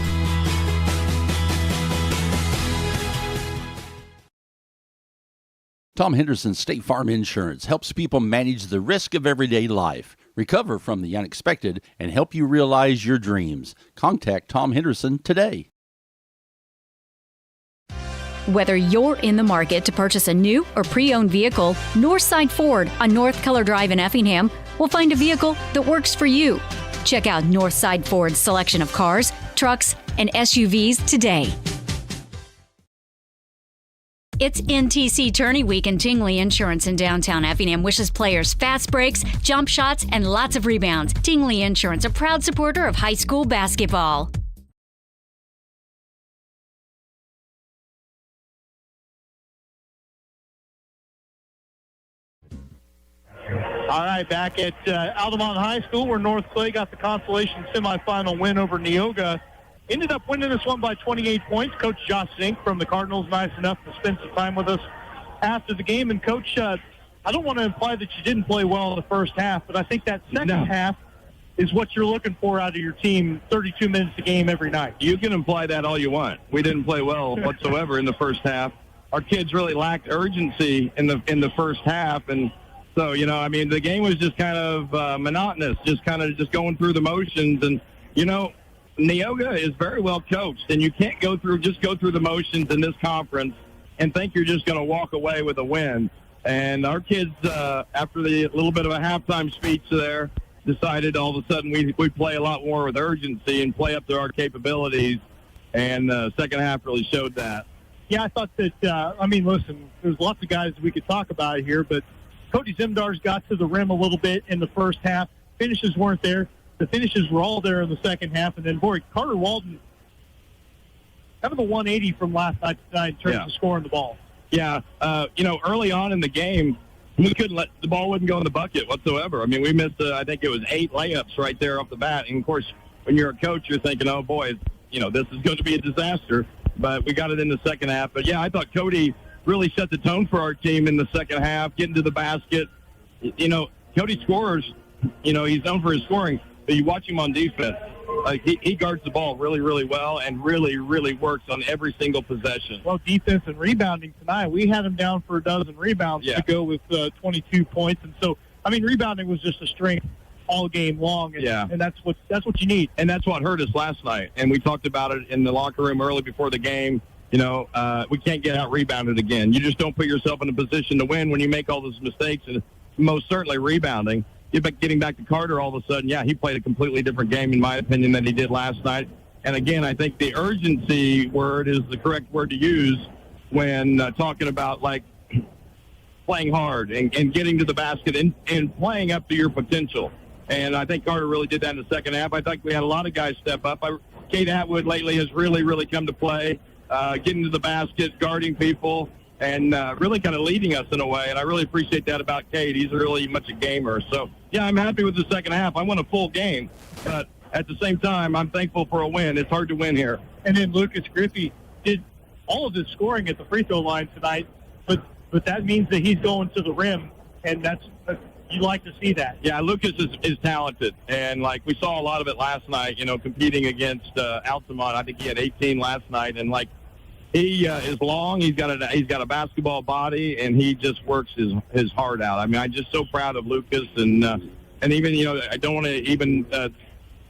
Tom Henderson State Farm Insurance helps people manage the risk of everyday life, recover from the unexpected, and help you realize your dreams. Contact Tom Henderson today. Whether you're in the market to purchase a new or pre-owned vehicle, Northside Ford on North Color Drive in Effingham will find a vehicle that works for you. Check out Northside Ford's selection of cars, trucks, and SUVs today. It's NTC Tourney Week, and Tingley Insurance in downtown Effingham wishes players fast breaks, jump shots, and lots of rebounds. Tingley Insurance, a proud supporter of high school basketball. All right, back at Altamont High School, where North Clay got the consolation semifinal win over Neoga. Ended up winning this one by 28 points. Coach Josh Zink from the Cardinals, nice enough to spend some time with us after the game. And, Coach, I don't want to imply that you didn't play well in the first half, but I think that second half is what you're looking for out of your team, 32 minutes a game every night. You can imply that all you want. We didn't play well whatsoever in the first half. Our kids really lacked urgency in the first half, and so, the game was just kind of monotonous, just going through the motions. And, Neoga is very well coached, and you can't go through the motions in this conference and think you're just going to walk away with a win. And our kids, after the little bit of a halftime speech there, decided all of a sudden we play a lot more with urgency and play up to our capabilities. And the second half really showed that. Yeah, I thought that, listen, there's lots of guys we could talk about here, but Cody Zimdar's got to the rim a little bit in the first half. Finishes weren't there. The finishes were all there in the second half. And then, boy, Carter Walden, kind of a 180 from last night tonight in terms of scoring the ball. Yeah, early on in the game, we couldn't the ball wouldn't go in the bucket whatsoever. We missed, I think it was 8 layups right there off the bat. And, of course, when you're a coach, you're thinking, oh, boy, this is going to be a disaster. But we got it in the second half. But, yeah, I thought Cody really set the tone for our team in the second half, getting to the basket. Cody scores. He's known for his scoring. But you watch him on defense. He guards the ball really, really well and really, really works on every single possession. Well, defense and rebounding tonight, we had him down for a dozen rebounds to go with 22 points. And so I mean, rebounding was just a strength all game long, and, and that's what you need. And that's what hurt us last night. And we talked about it in the locker room early before the game. We can't get out rebounded again. You just don't put yourself in a position to win when you make all those mistakes, and most certainly rebounding. Getting back to Carter all of a sudden, he played a completely different game, in my opinion, than he did last night. And again, I think the urgency word is the correct word to use when talking about, like, playing hard and getting to the basket and playing up to your potential. And I think Carter really did that in the second half. I think we had a lot of guys step up. Cade Atwood lately has really, really come to play, getting to the basket, guarding people, and really kind of leading us in a way. And I really appreciate that about Cade. He's really much a gamer. So, I'm happy with the second half. I want a full game. But at the same time, I'm thankful for a win. It's hard to win here. And then Lucas Griffey did all of his scoring at the free throw line tonight, but that means that he's going to the rim, and that's you like to see that. Yeah, Lucas is talented, and like we saw a lot of it last night. Competing against Altamont. I think he had 18 last night, and like he is long. He's got a basketball body, and he just works his heart out. I mean, I'm just so proud of Lucas, and even I don't want to even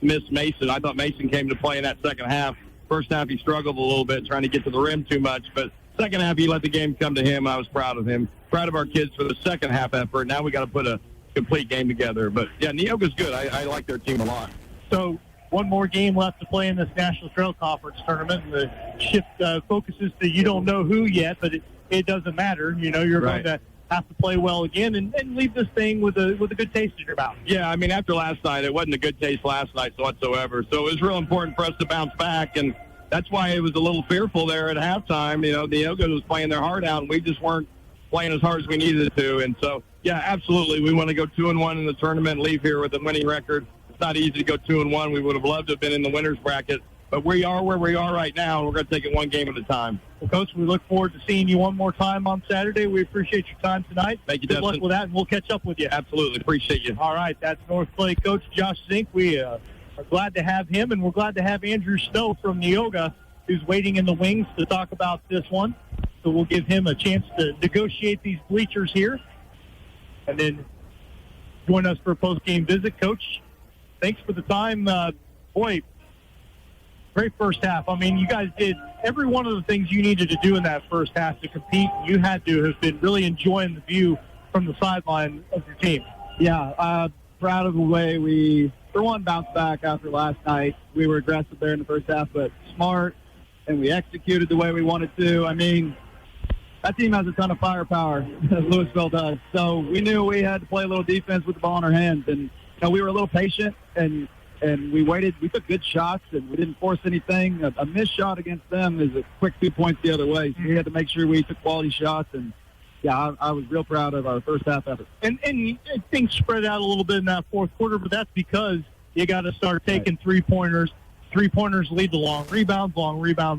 miss Mason. I thought Mason came to play in that second half. First half he struggled a little bit trying to get to the rim too much, but second half he let the game come to him. I was proud of him. Proud of our kids for the second half effort. Now we got to put a complete game together. But yeah, Neoga's good. I like their team a lot. So one more game left to play in this National Trail Conference tournament, and the shift focuses to you don't know who yet, but it doesn't matter. You're going to have to play well again and leave this thing with a good taste in your mouth. Yeah, I mean, after last night, it wasn't a good taste last night whatsoever. So it was real important for us to bounce back, and that's why it was a little fearful there at halftime. Neoga was playing their heart out, and we just weren't playing as hard as we needed to. And so, yeah, absolutely, we want to go 2-1 in the tournament and leave here with a winning record. It's not easy to go 2-1. We would have loved to have been in the winner's bracket, but we are where we are right now, and we're going to take it one game at a time. Well, Coach, we look forward to seeing you one more time on Saturday. We appreciate your time tonight. Thank you, Good Dustin. luck with that, and we'll catch up with you. Absolutely. Appreciate you. All right, that's North Clay coach Josh Zink. We are glad to have him, and we're glad to have Andrew Snow from Neoga, who's waiting in the wings to talk about this one. So we'll give him a chance to negotiate these bleachers here, and then join us for a post-game visit. Coach, thanks for the time. Great first half. I mean, you guys did every one of the things you needed to do in that first half to compete. You had to have been really enjoying the view from the sideline of your team. Yeah, proud of the way we, for one, bounced back after last night. We were aggressive there in the first half, but smart, and we executed the way we wanted to. I mean, that team has a ton of firepower, as Louisville does. So we knew we had to play a little defense with the ball in our hands. And, we were a little patient, and we waited. We took good shots, and we didn't force anything. A missed shot against them is a quick 2 points the other way. So we had to make sure we took quality shots. And, yeah, I was real proud of our first half effort. And things spread out a little bit in that fourth quarter, but that's because you got to start taking three-pointers. Three-pointers lead to long rebounds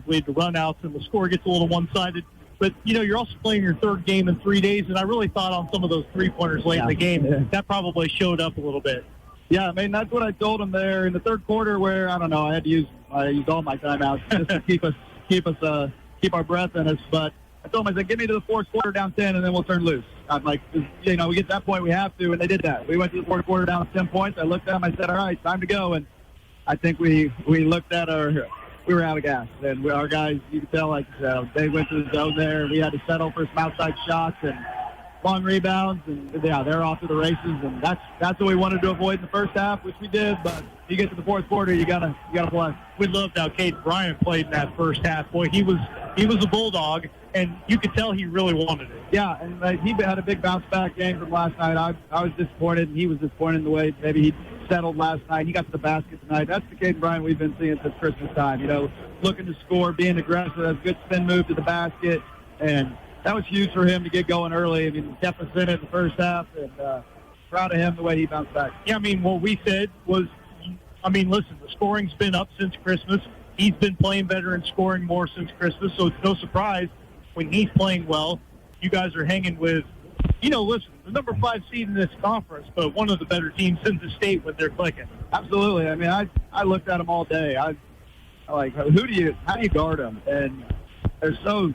lead to run-outs, and the score gets a little one-sided. But, you're also playing your third game in 3 days, and I really thought on some of those three-pointers late in the game, that probably showed up a little bit. Yeah, I mean, that's what I told them there in the third quarter where, I don't know, I used all my timeouts just to keep our breath in us. But I told them, I said, get me to the fourth quarter down 10, and then we'll turn loose. I'm like, we get to that point, we have to, and they did that. We went to the fourth quarter down 10 points. I looked at them, I said, all right, time to go. And I think we looked at we were out of gas. And our guys, you could tell, they went to the zone there. We had to settle for some outside shots and long rebounds, and they're off to the races. And that's what we wanted to avoid in the first half, which we did. But you get to the fourth quarter, you gotta play. We loved how Caden Bryant played in that first half. Boy, he was a bulldog, and you could tell he really wanted it. Yeah, and he had a big bounce back game from last night. I was disappointed, and he was disappointed in the way maybe he settled last night. He got to the basket tonight. That's the Caden Bryant we've been seeing since Christmas time. Looking to score, being aggressive, has a good spin move to the basket, and that was huge for him to get going early. I mean, he kept us in it in the first half, and proud of him the way he bounced back. Yeah, I mean, what we said was, listen, the scoring's been up since Christmas. He's been playing better and scoring more since Christmas, so it's no surprise when he's playing well. You guys are hanging with, listen, the number 5 seed in this conference, but one of the better teams in the state when they're clicking. Absolutely. I mean, I looked at them all day. I like, how do you guard them? And they're so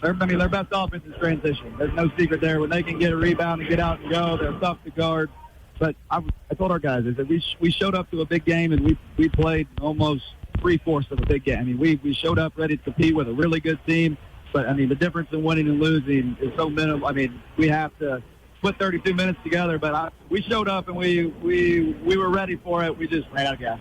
their best offense is transition. There's no secret there. When they can get a rebound and get out and go, they're tough to guard. But I told our guys is that we showed up to a big game and we played almost 3/4 of a big game. I mean, we showed up ready to compete with a really good team. But, I mean, the difference in winning and losing is so minimal. I mean, we have to put 32 minutes together. But we showed up and we were ready for it. We just ran out of gas.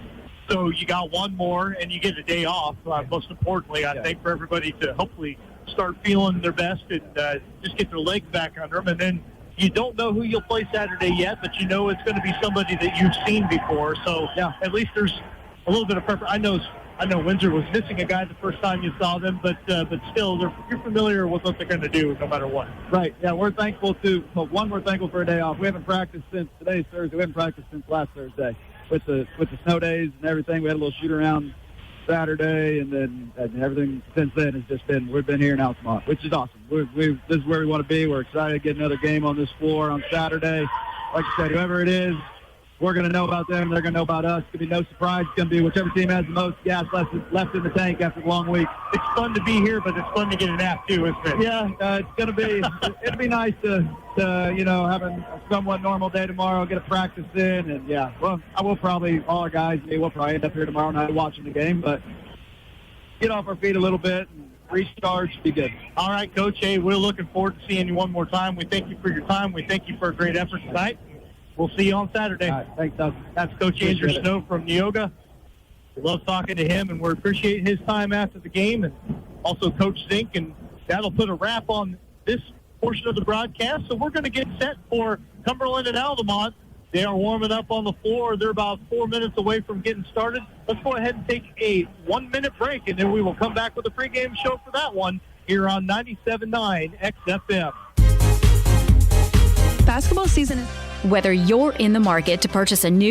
So you got one more, and you get a day off. Most importantly, I think, for everybody to hopefully start feeling their best and just get their legs back under them. And then you don't know who you'll play Saturday yet, but you know it's going to be somebody that you've seen before. So at least there's a little bit of preference. I know Windsor was missing a guy the first time you saw them, but still, you're familiar with what they're going to do no matter what. Right. Yeah, we're thankful we're thankful for a day off. We haven't practiced since today's Thursday. We haven't practiced since last Thursday. With the snow days and everything, we had a little shoot around Saturday, and then everything since then has just been, we've been here in Altamont, which is awesome. This is where we want to be. We're excited to get another game on this floor on Saturday. Like I said, whoever it is, we're going to know about them. They're going to know about us. It's going to be no surprise. It's going to be whichever team has the most gas left in the tank after the long week. It's fun to be here, but it's fun to get a nap too, isn't it? Yeah, it's going to be. It'll be nice to have a somewhat normal day tomorrow. Get a practice in, and well, I will probably all our guys. We'll probably end up here tomorrow night watching the game, but get off our feet a little bit and recharge. Be good. All right, Coach. Hey, we're looking forward to seeing you one more time. We thank you for your time. We thank you for a great effort tonight. We'll see you on Saturday. All right, thanks, Doug. That's Coach Andrew Snow from Neoga. We love talking to him, and we appreciate his time after the game, and also Coach Zink, and that'll put a wrap on this portion of the broadcast. So we're going to get set for Cumberland and Altamont. They are warming up on the floor. They're about 4 minutes away from getting started. Let's go ahead and take a 1-minute break, and then we will come back with a pregame show for that one here on 97.9 XFM. Basketball season is... Whether you're in the market to purchase a new